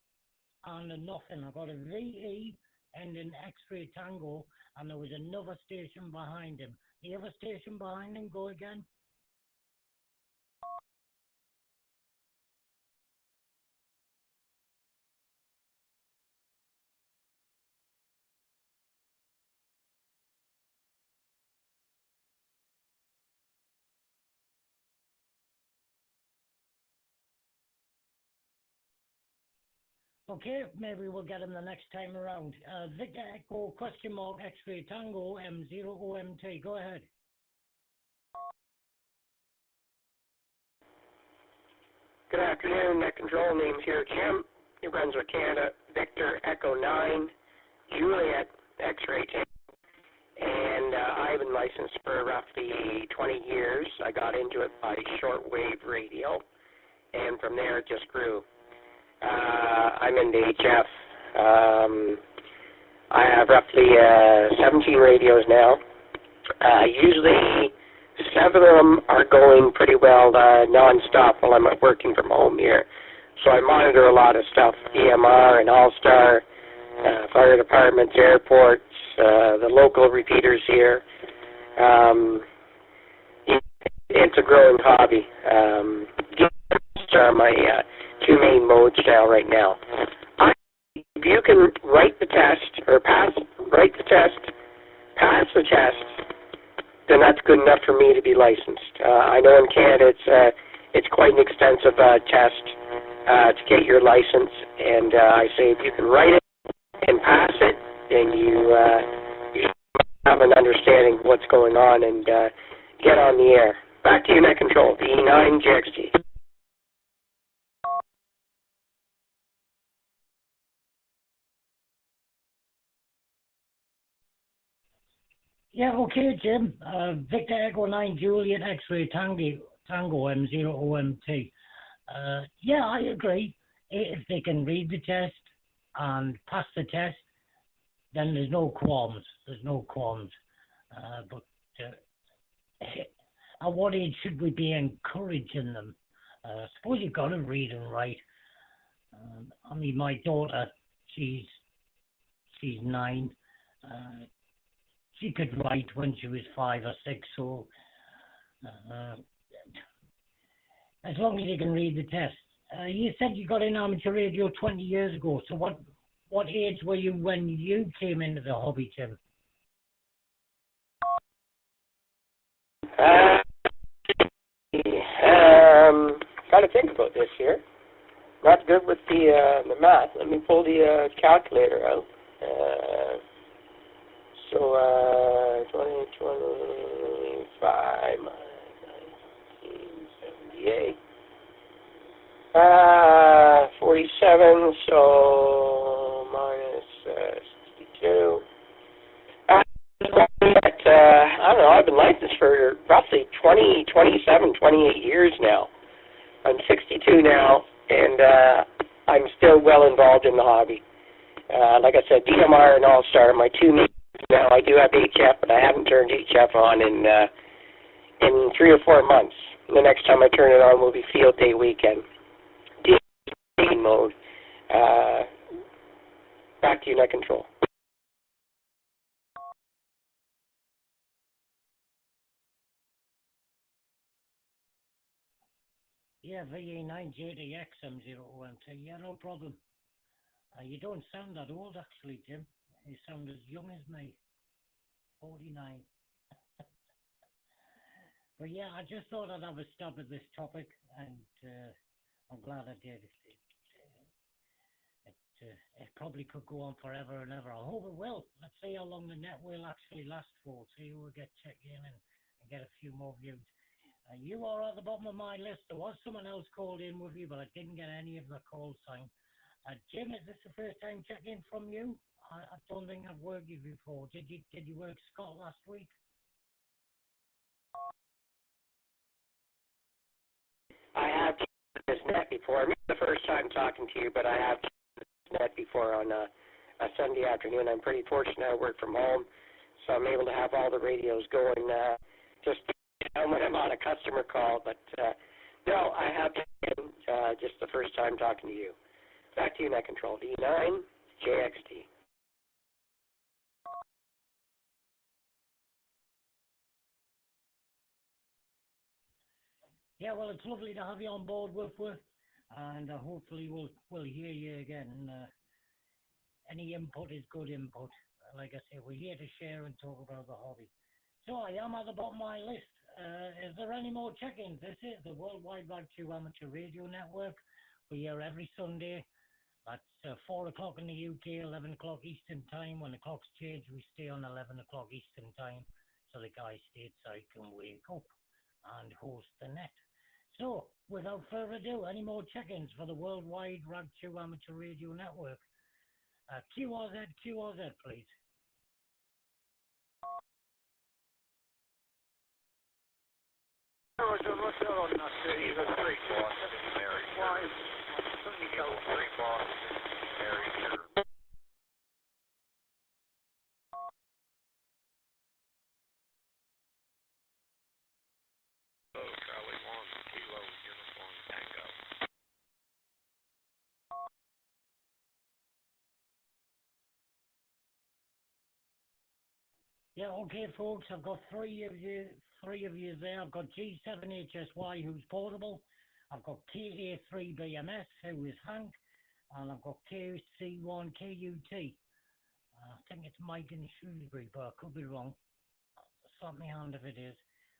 and a nothing. I've got a VE and an X-Ray Tango, and there was another station behind him. The other station behind him, go again. Okay, maybe we'll get him the next time around. Victor Echo question mark X-Ray Tango M0OMT. Go ahead. Good afternoon, Net Control. Name's here, Jim. New Brunswick, Canada. Victor Echo 9, Juliet X-Ray Tango. And I've been licensed for roughly 20 years. I got into it by shortwave radio, and from there it just grew. I'm in the HF. I have roughly 17 radios now. Usually 7 of them are going pretty well non-stop while I'm working from home here. So I monitor a lot of stuff, EMR and All-Star, fire departments, airports, the local repeaters here. It's a growing hobby. These are my 2 main modes now right now. If you can write the test or pass the test, then that's good enough for me to be licensed. I know in Canada it's quite an extensive test to get your license, and I say if you can write it and pass it, then you have an understanding of what's going on and get on the air. Back to you, Net Control, the E9 JXT. Yeah, okay, Jim. Victor Echo 9 Juliet X-Ray Tango M0OMT. Yeah, I agree. If they can read the test and pass the test, then there's no qualms. But at what age should we be encouraging them? I suppose you've got to read and write. I mean, my daughter, she's 9. She could write when she was 5 or 6, so as long as you can read the test. You said you got in amateur radio 20 years ago, so what age were you when you came into the hobby, Tim? Got to think about this here. Not good with the math. Let me pull the calculator out. So, 2025 minus 1978. 47, so minus 62. I don't know, I've been licensed for roughly 27, 28 years now. I'm 62 now, and I'm still well involved in the hobby. Like I said, DMR and All-Star, my two main now. I do have HF, but I haven't turned HF on in 3 or 4 months. The next time I turn it on will be Field Day weekend. DMR mode. Back to you, Net Control. Yeah, VA9JDX M0OMT. Yeah, no problem. You don't sound that old, actually, Jim. You sound as young as me. 49. But yeah, I just thought I'd have a stab at this topic, and I'm glad I did. It probably could go on forever and ever. I hope it will. Let's see how long the net will actually last for. See who will get checked in and get a few more views. You are at the bottom of my list. There was someone else called in with you, but I didn't get any of the call sign. Jim, is this the first time check-in from you? I don't think I've worked you before. Did you work Scott last week? I have this net before. It's the first time talking to you, but I have net before on a Sunday afternoon. I'm pretty fortunate. I work from home, so I'm able to have all the radios going just when I'm on a customer call. But no, I have just the first time talking to you. Back to you, Net Control. D9 JXT. Yeah, well, it's lovely to have you on board, Wolfworth, and hopefully we'll hear you again. Any input is good input. Like I say, we're here to share and talk about the hobby. So I am at the bottom of my list. Is there any more check-ins? This is the Worldwide Rag 2 Amateur Radio Network. We're here every Sunday. That's 4 o'clock in the UK, 11 o'clock Eastern Time. When the clocks change, we stay on 11 o'clock Eastern Time, so the guys stateside can wake up and host the net. So, without further ado, any more check-ins for the Worldwide Rag 2 Amateur Radio Network? QRZ, please. What's on that? He's a street boss in Mary. Why? Street boss in Mary. Charlie 1 Kilo Uniform Tango. Yeah, okay, folks, I've got three of you there. I've got G7HSY, who's portable. I've got KA3BMS, who is Hank, and I've got KC1KUT. I think it's Mike in Shrewsbury, but I could be wrong. Slap me hand if it is.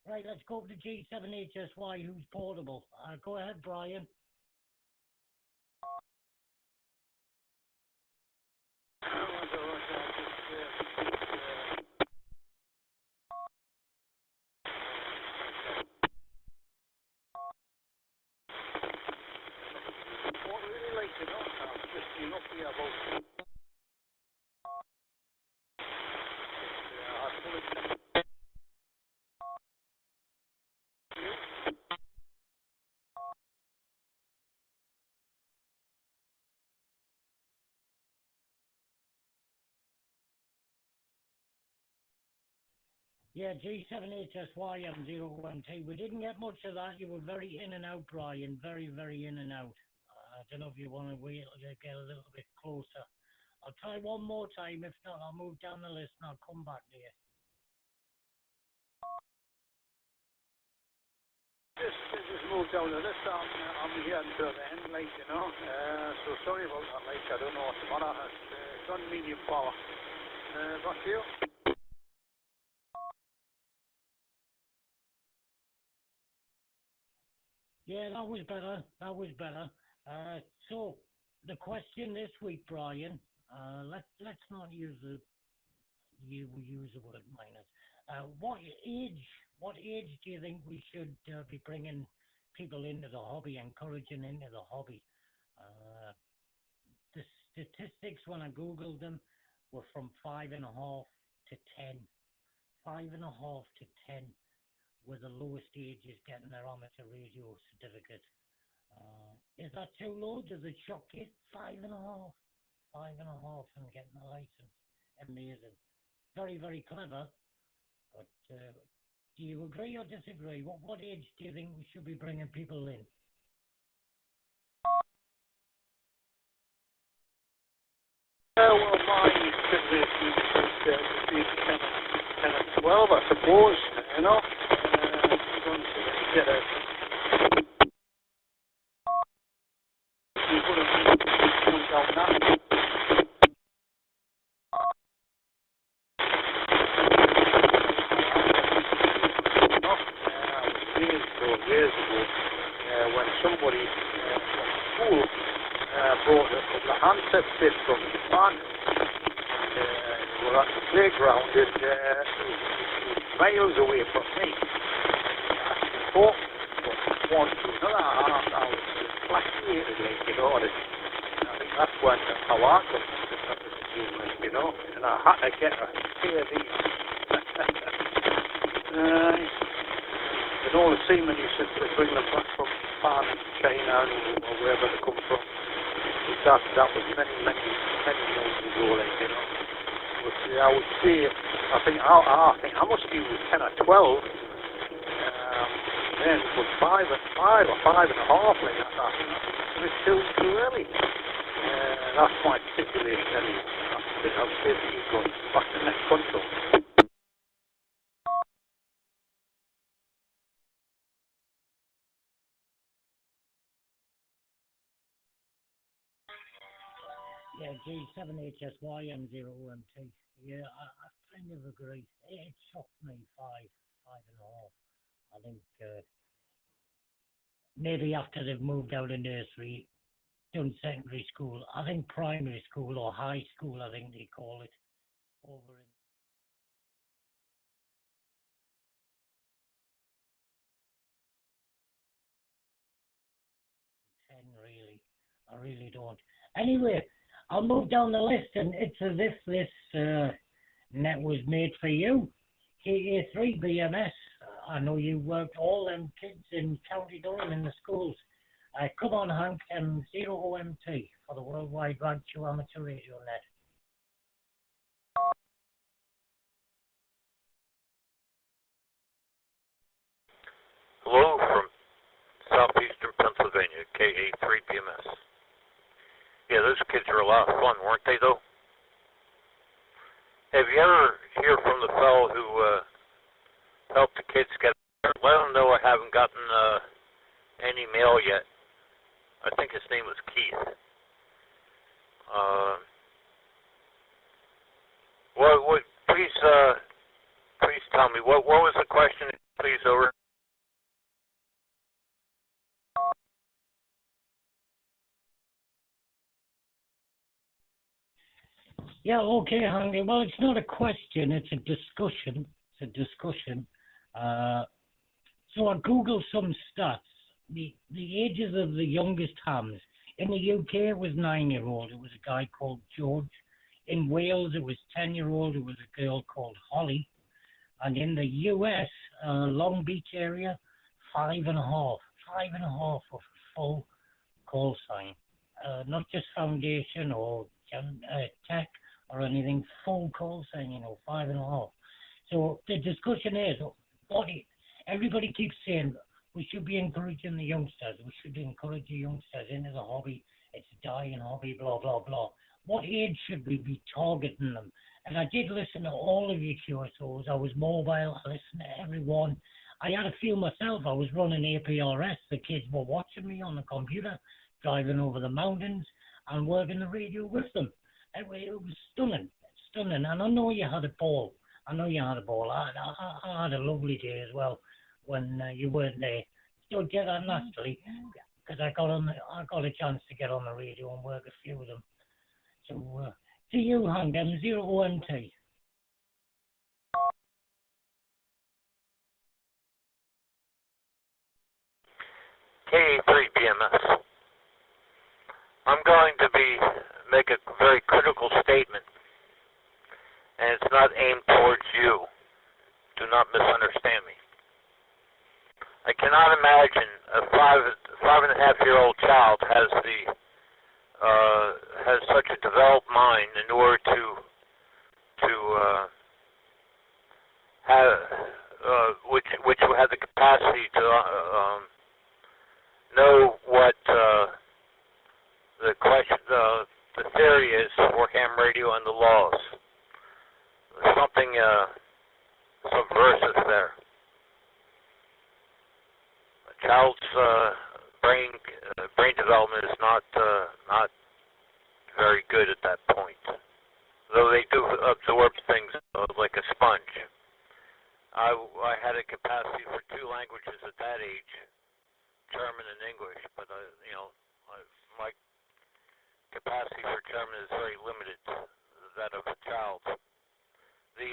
Right, let's go to G7HSY, who's portable. Go ahead, Brian. Yeah, G7HSY M0OMT. We didn't get much of that. You were very in and out, Brian. Very, very in and out. I don't know if you want to wait till you get a little bit closer. I'll try one more time. If not, I'll move down the list and I'll come back to you. Just move down the list. I'm here until the end, like, you know. So sorry about that, like, I don't know what's the matter. It's on medium power. Back to you. Yeah, that was better. That was better. So the question this week, Brian. Let's not use the you use the word minors. What age do you think we should be bringing people into the hobby, encouraging into the hobby? The statistics when I googled them were from 5.5 to 10. 5.5 to 10 were the lowest ages getting their amateur radio certificate. Is that too low? Does it shock you? 5.5. 5.5 and getting a license. Amazing. Very, very clever. But do you agree or disagree? What age do you think we should be bringing people in? Well, mine could be 10 and 12, I suppose, you know. You don't get a... You wouldn't come down that. Years ago, when somebody from school brought a handset set from Japan, we were at the playground and it was miles away from me. I talked from one to another, I was fascinated, like, you know, and I think that's when how I got to human, you know, and I had to get a pair of these. And all the seamen used to bring them back from Japan, China, or wherever they come from. That was many years ago, like, you know. But I would say, I think I must be 10 or 12. Then, but 5 or 5.5, like, I think that's too early. That's my stipulation, anyway. I've basically gone back to the next control. Yeah, G7HSY M0MT. Yeah, I kind of agree. It shocked me 5.5. I think maybe after they've moved out of nursery, done secondary school, I think primary school or high school, I think they call it, over in 10, really. I really don't. Anyway, I'll move down the list, and it's as if this net was made for you. KA3 BMS. I know you worked all them kids in County Durham in the schools. Come on, Hank, and 0OMT for the Worldwide Radio Amateur Radio Net. Hello from southeastern Pennsylvania, KA3 BMS. Yeah, those kids are a lot of fun, weren't they, though? Have you ever heard from the fellow who helped the kids get there? Let them know I haven't gotten any mail yet. I think his name was Keith. Please tell me, what was the question, please, over? Yeah, okay, Hank. Well, it's not a question, it's a discussion. So I Googled some stats. The ages of the youngest hams. In the UK, it was 9-year-old. It was a guy called George. In Wales, it was 10-year-old. It was a girl called Holly. And in the US, Long Beach area, 5.5. 5.5 for full call sign. Not just foundation or tech or anything, full call sign, 5.5. So the discussion is, everybody keeps saying we should be encouraging the youngsters. We should encourage the youngsters into the hobby. It's a dying hobby, blah, blah, blah. What age should we be targeting them? And I did listen to all of your QSOs. I was mobile. I listened to everyone. I had a feel myself. I was running APRS. The kids were watching me on the computer, driving over the mountains and working the radio with them. It was stunning. And I know you had a ball. I had a lovely day as well when you weren't there. Still get that naturally because I got a chance to get on the radio and work a few of them. So to you, Hank, M0OMT. KA3BMS. I'm going to make a very critical statement, and it's not aimed towards you. Do not misunderstand me. I cannot imagine a 5.5-year-old child has such a developed mind in order to have which will have the capacity to know what the theory is for ham radio and the laws. There's something subversive there. A child's brain development is not very good at that point, though they do absorb things like a sponge. I had a capacity for 2 languages at that age, German and English, but my capacity for German is very limited, that of a child. This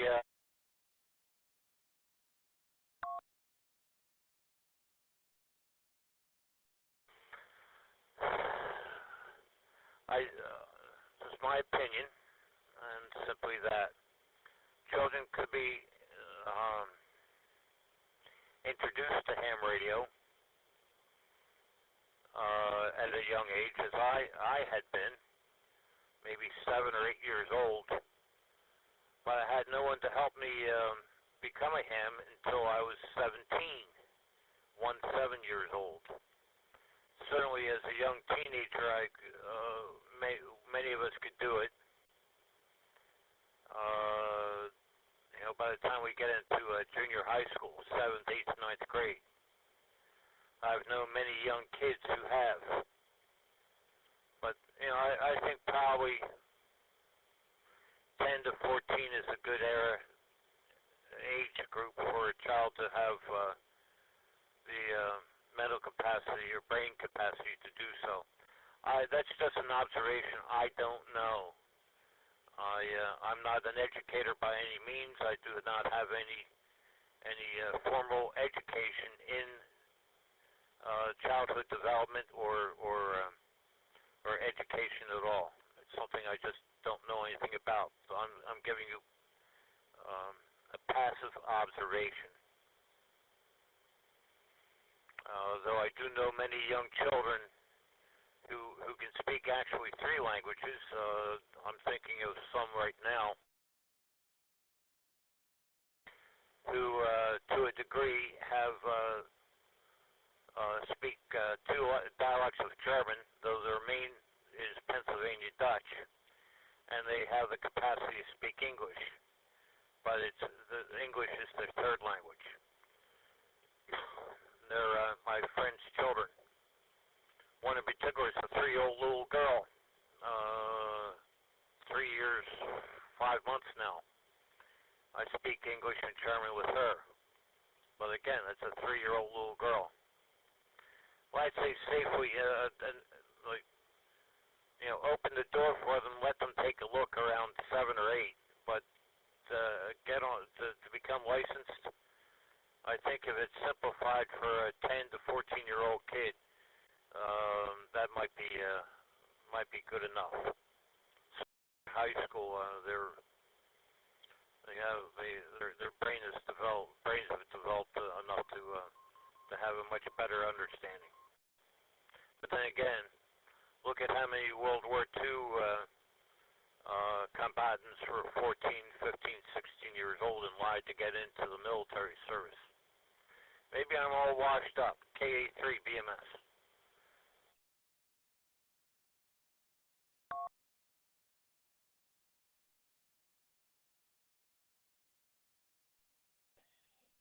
is my opinion, and simply that children could be introduced to ham radio at a young age, as I had been, maybe 7 or 8 years old, but I had no one to help me become a ham until I was 17, 7 years old. Certainly, as a young teenager, many of us could do it. By the time we get into junior high school, 7th, 8th, 9th grade, I've known many young kids who have. But I think probably 10 to 14 is a good age group for a child to have the mental capacity or brain capacity to do so. That's just an observation. I don't know. I'm not an educator by any means. I do not have any formal education in childhood development or education at all. It's something I just don't know anything about. So I'm giving you a passive observation. Though I do know many young children who can speak actually 3 languages. I'm thinking of some right now who, to a degree, have speak 2 dialects of German, though their main is Pennsylvania Dutch, and they have the capacity to speak English, but English is their 3rd language. They're my friend's children. One in particular is a 3-year-old little girl, 3 years, 5 months now. I speak English and German with her. But again, it's a 3-year-old little girl. Well, I'd say safely, open the door for them, let them take a look around 7 or 8. But get on to become licensed, I think if it's simplified for a 10 to 14-year-old kid, that might be good enough. So high school, their brains have developed enough to have a much better understanding. But then again, look at how many World War II combatants were 14, 15, 16 years old and lied to get into the military service. Maybe I'm all washed up. KA3BMS.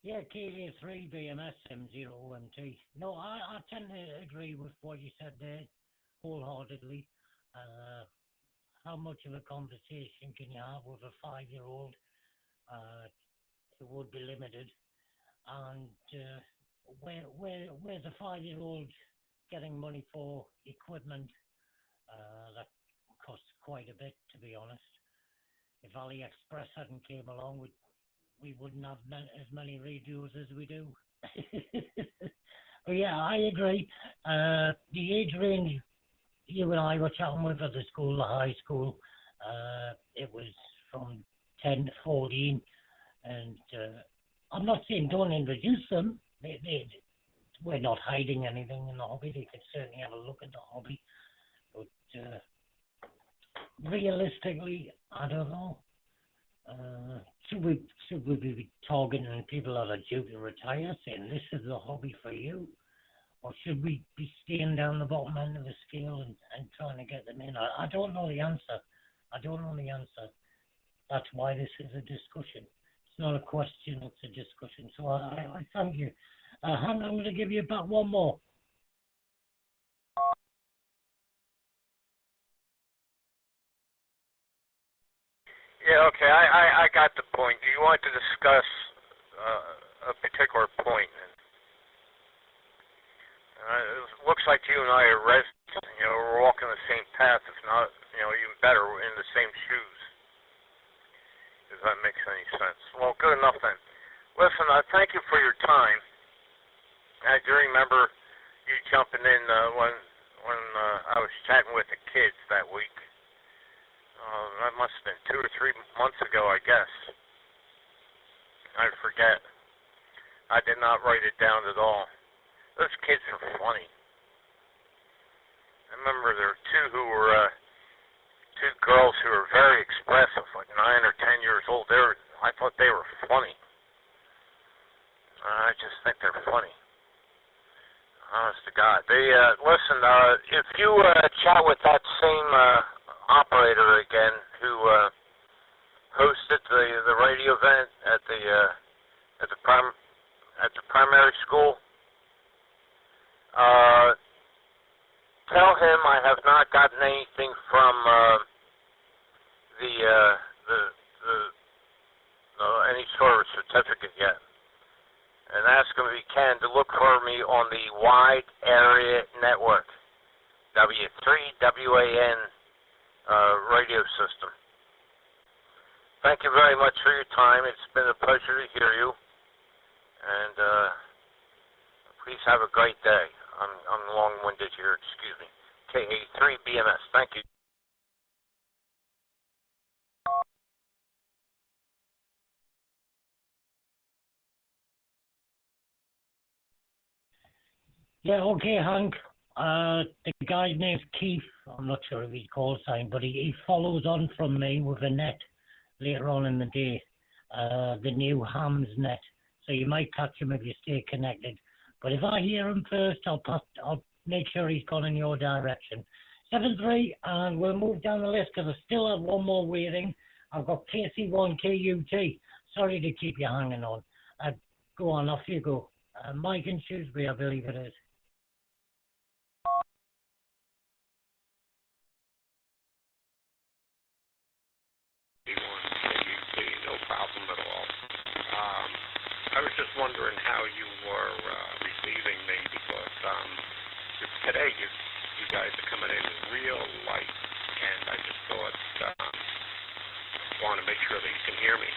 Yeah, KA3BMS M0MT. No, I tend to agree with what you said there wholeheartedly. How much of a conversation can you have with a 5-year-old? It would be limited. And where's a 5-year-old getting money for equipment that costs quite a bit, to be honest? If AliExpress hadn't came along, we wouldn't have as many radios as we do. But yeah, I agree. The age range you and I were chatting with at the school, the high school, it was from 10 to 14. And I'm not saying don't introduce them. We're not hiding anything in the hobby. They could certainly have a look at the hobby. But realistically, I don't know. Should we be targeting people that are due to retire, saying this is the hobby for you? Or should we be staying down the bottom end of the scale and trying to get them in? I don't know the answer. I don't know the answer. That's why this is a discussion. It's not a question, it's a discussion. So I thank you. Hank, I'm going to give you back one more. Yeah, okay, I got the point. Do you want to discuss a particular point? It looks like you and I are resident. We're walking the same path, if not, even better, we're in the same shoes. If that makes any sense. Well, good enough then. Listen, thank you for your time. I do remember you jumping in when I was chatting with the kids that week. That must have been 2 or 3 months ago, I guess. I forget. I did not write it down at all. Those kids are funny. I remember there were two girls who were very expressive, like 9 or 10 years old. I thought they were funny. I just think they're funny. Honest to God. Listen, if you chat with that same operator again who hosted the radio event at the primary school, tell him I have not gotten anything from any sort of certificate yet, and ask him if he can to look for me on the Wide Area Network, W3WAN radio system. Thank you very much for your time. It's been a pleasure to hear you, and please have a great day. I'm long-winded here, excuse me. KA3BMS, thank you. Yeah, okay, Hank. The guy's name's Keith. I'm not sure if he's call sign, but he follows on from me with a net later on in the day, the new Hams net. So you might catch him if you stay connected. But if I hear him first, I'll make sure he's gone in your direction. 7-3, and we'll move down the list because I still have one more waiting. I've got KC1KUT. Sorry to keep you hanging on. Go on, off you go. Mike in Shrewsbury, I believe it is. No problem at all. I was just wondering how you were receiving me because today you guys are coming in real light, and I just thought want to make sure that you can hear me.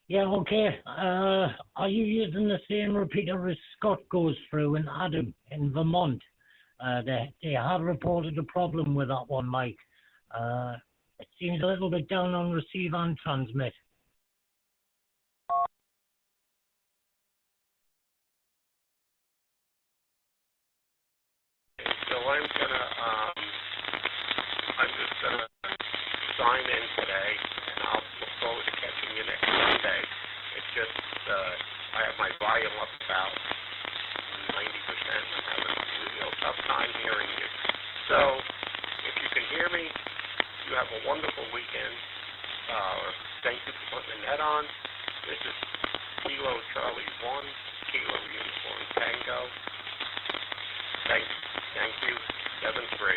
Yeah, okay. Are you using the same repeater as Scott goes through and Adam in Vermont? They have reported a problem with that one, Mike. It seems a little bit down on receive and transmit. So I'm just gonna sign in today, and I'll look forward to catching you next Sunday. It's just I have my volume up about 90%. I'm having a real tough time hearing you. So if you can hear me, you have a wonderful weekend. Thank you for putting the net on. This is Kilo Charlie 1, Kilo Uniform Tango. Thank you. 7-3.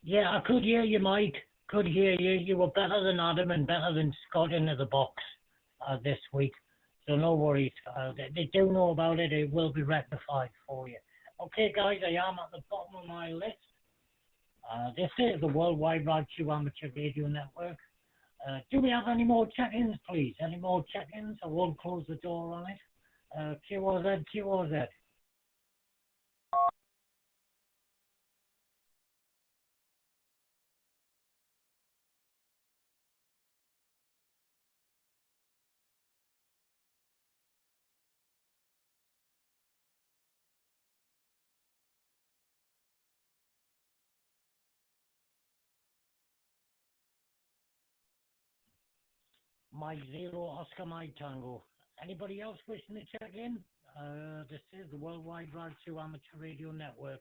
Yeah, I could hear you, Mike. Could hear you. You were better than Adam and better than Scott into the box this week. So no worries. They do know about it. It will be rectified for you. Okay, guys, I am at the bottom of my list. This is the Worldwide Radio Amateur Radio Network. Do we have any more check-ins, please? Any more check-ins? I won't close the door on it. QOZ, QOZ. Mike Zero, Oscar Mike Tango. Anybody else wishing to check in? This is the Worldwide Radio Amateur Radio Network.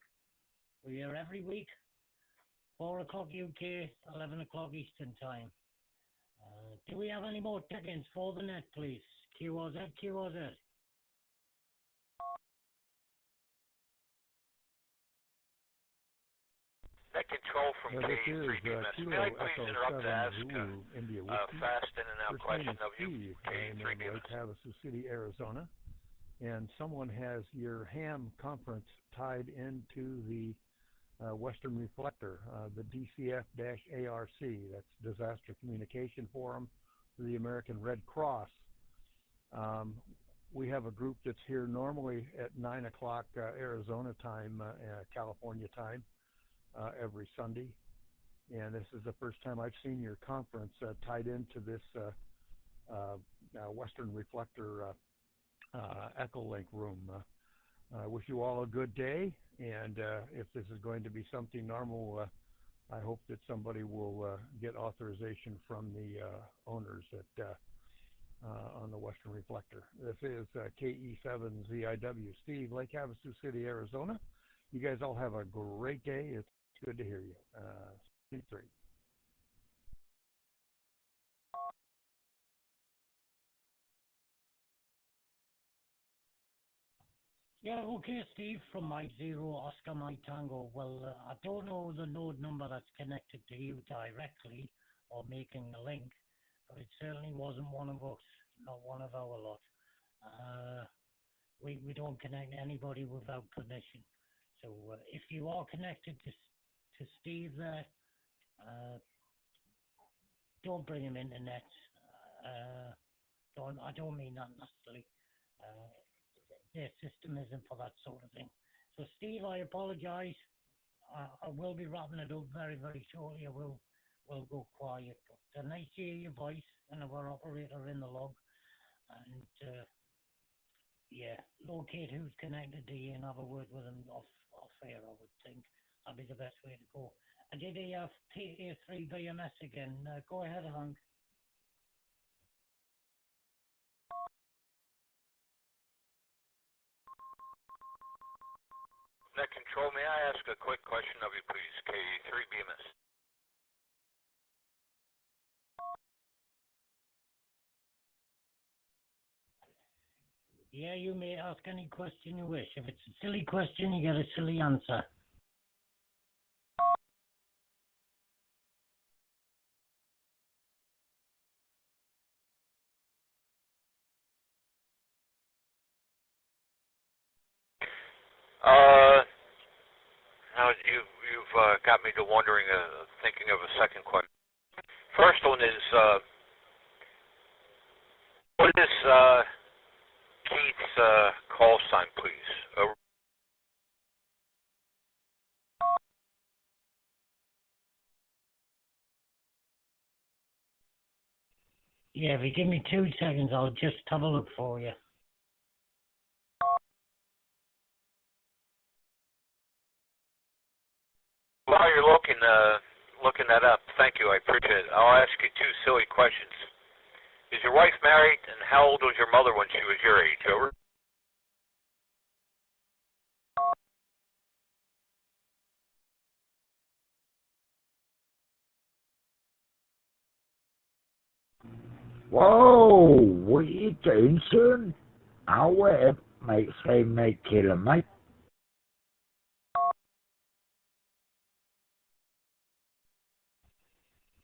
We're here every week, 4 o'clock UK, 11 o'clock Eastern Time. Do we have any more check-ins for the net, please? QOZ, QOZ. Net control from K3BMS. May I please interrupt to ask India fast in and out First question name is of you, Steve. I'm in K3BMS. Lake Havasu City, Arizona, and someone has your ham conference tied into the Western Reflector, the DCF-ARC. That's Disaster Communication Forum for the American Red Cross. We have a group that's here normally at 9 o'clock Arizona time, California time, every Sunday. And this is the first time I've seen your conference tied into this Western Reflector Echolink room. I wish you all a good day, and if this is going to be something normal, I hope that somebody will get authorization from the owners at on the Western Reflector. This is KE7ZIW. Steve, Lake Havasu City, Arizona. You guys all have a great day. It's good to hear you. 3. Yeah, okay, Steve, from Mike Zero, Oscar Mike Tango. Well, I don't know the node number that's connected to you directly or making the link, but it certainly wasn't one of us, not one of our lot. We don't connect anybody without permission. So if you are connected to Steve there, don't bring him in the net. I don't mean that nasty. Their system isn't for that sort of thing. So Steve, I apologize. I will be wrapping it up very, very shortly. I will go quiet. But nice to hear your voice and our operator in the log. And yeah, locate who's connected to you and have a word with them off air, I would think. That'd be the best way to go. I did a PA3BMS again. Go ahead, Hank. Net control, may I ask a quick question of you, please, K3BMS? Yeah, you may ask any question you wish. If it's a silly question, you get a silly answer. Now you've got me to wondering, thinking of a second question. First one is, what is Keith's call sign, please? Yeah, if you give me 2 seconds, I'll just have a look for you. While you're looking that up, thank you, I appreciate it. I'll ask you 2 silly questions. Is your wife married, and how old was your mother when she was your age? Over. Whoa, what are you doing, son? I'll wait, mate, say mate killer, mate.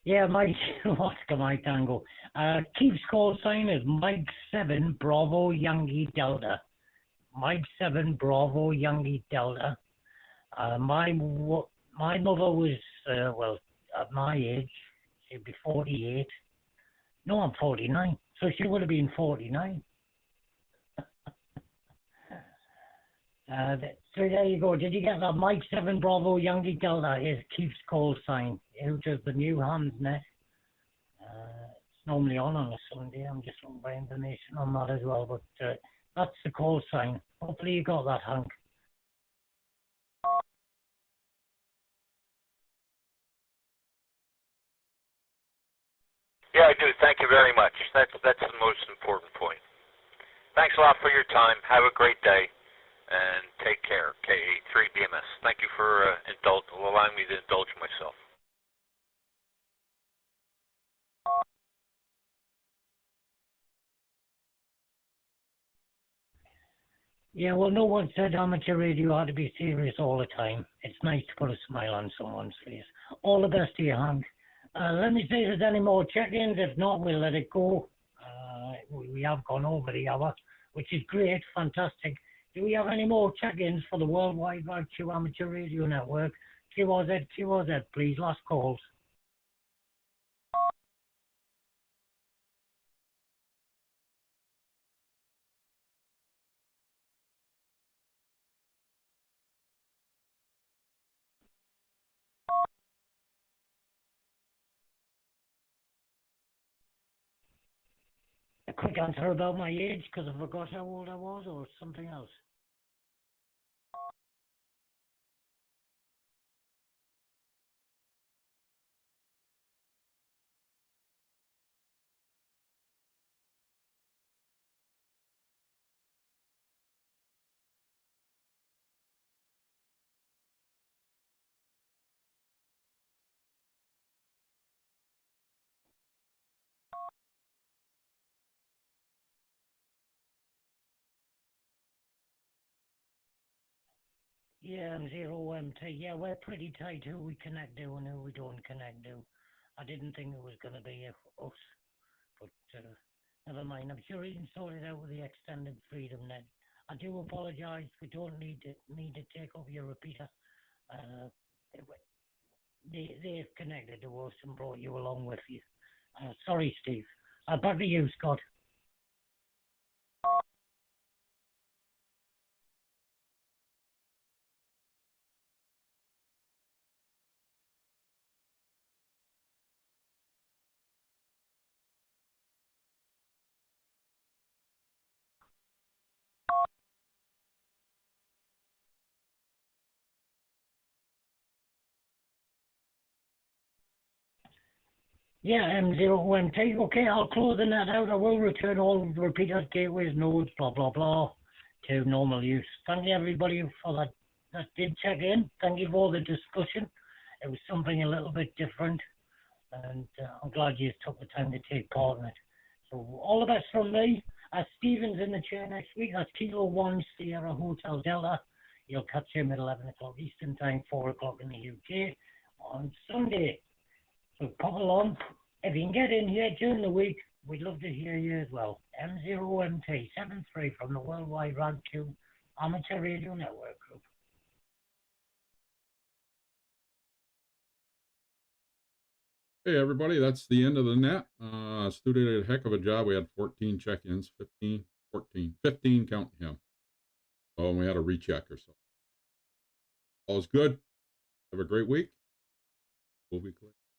Yeah, Mike, Oscar Mike Tango. Keith's call sign is Mike 7 Bravo Yankee Delta. Mike 7 Bravo Yankee Delta. My mother was, well, at my age, she'd be 48. No, I'm 49. So she would have been 49. So there you go. Did you get that? Mike 7 Bravo Yankee Delta is Keith's call sign. Who does the new Hams Net? It's normally on a Sunday. I'm just looking for information on that as well. But that's the call sign. Hopefully you got that, Hank. Yeah, I do. Thank you very much. That's the most important point. Thanks a lot for your time. Have a great day, and take care. KA3BMS. Thank you for allowing me to indulge myself. Yeah, well, no one said amateur radio had to be serious all the time. It's nice to put a smile on someone's face. All the best to you, Hank. Let me see if there's any more check-ins. If not, we'll let it go. We have gone over the hour, which is great, fantastic. Do we have any more check-ins for the Worldwide Rag Q Amateur Radio Network? QRZ, please, last calls. A quick answer about my age, because I forgot how old I was, or something else. Yeah, M0MT. Yeah, we're pretty tight who we connect to and who we don't connect to. I didn't think it was going to be us, but never mind. I'm sure he can sort it out with the extended Freedom Net. I do apologise. We don't need to take over your repeater. They've connected to us and brought you along with you. Sorry, Steve. Back to you, Scott. Yeah, M0MT. Okay, I'll close the net out. I will return all the repeaters, gateways, nodes, blah, blah, blah, to normal use. Thank you, everybody, for that did check in. Thank you for the discussion. It was something a little bit different, and I'm glad you took the time to take part in it. So all the best from me. Stephen's in the chair next week. That's Kilo 1 Sierra Hotel Delta. You'll catch him at 11 o'clock Eastern Time, 4 o'clock in the UK on Sunday. So pop along. If you can get in here during the week, we'd love to hear you as well. M0MT73 from the Worldwide Rag Q Amateur Radio Network Group. Hey, everybody, that's the end of the net. Stu did a heck of a job. We had 14 check-ins, 15 counting him. Oh, and we had a recheck or so. All's good. Have a great week. We'll be clear.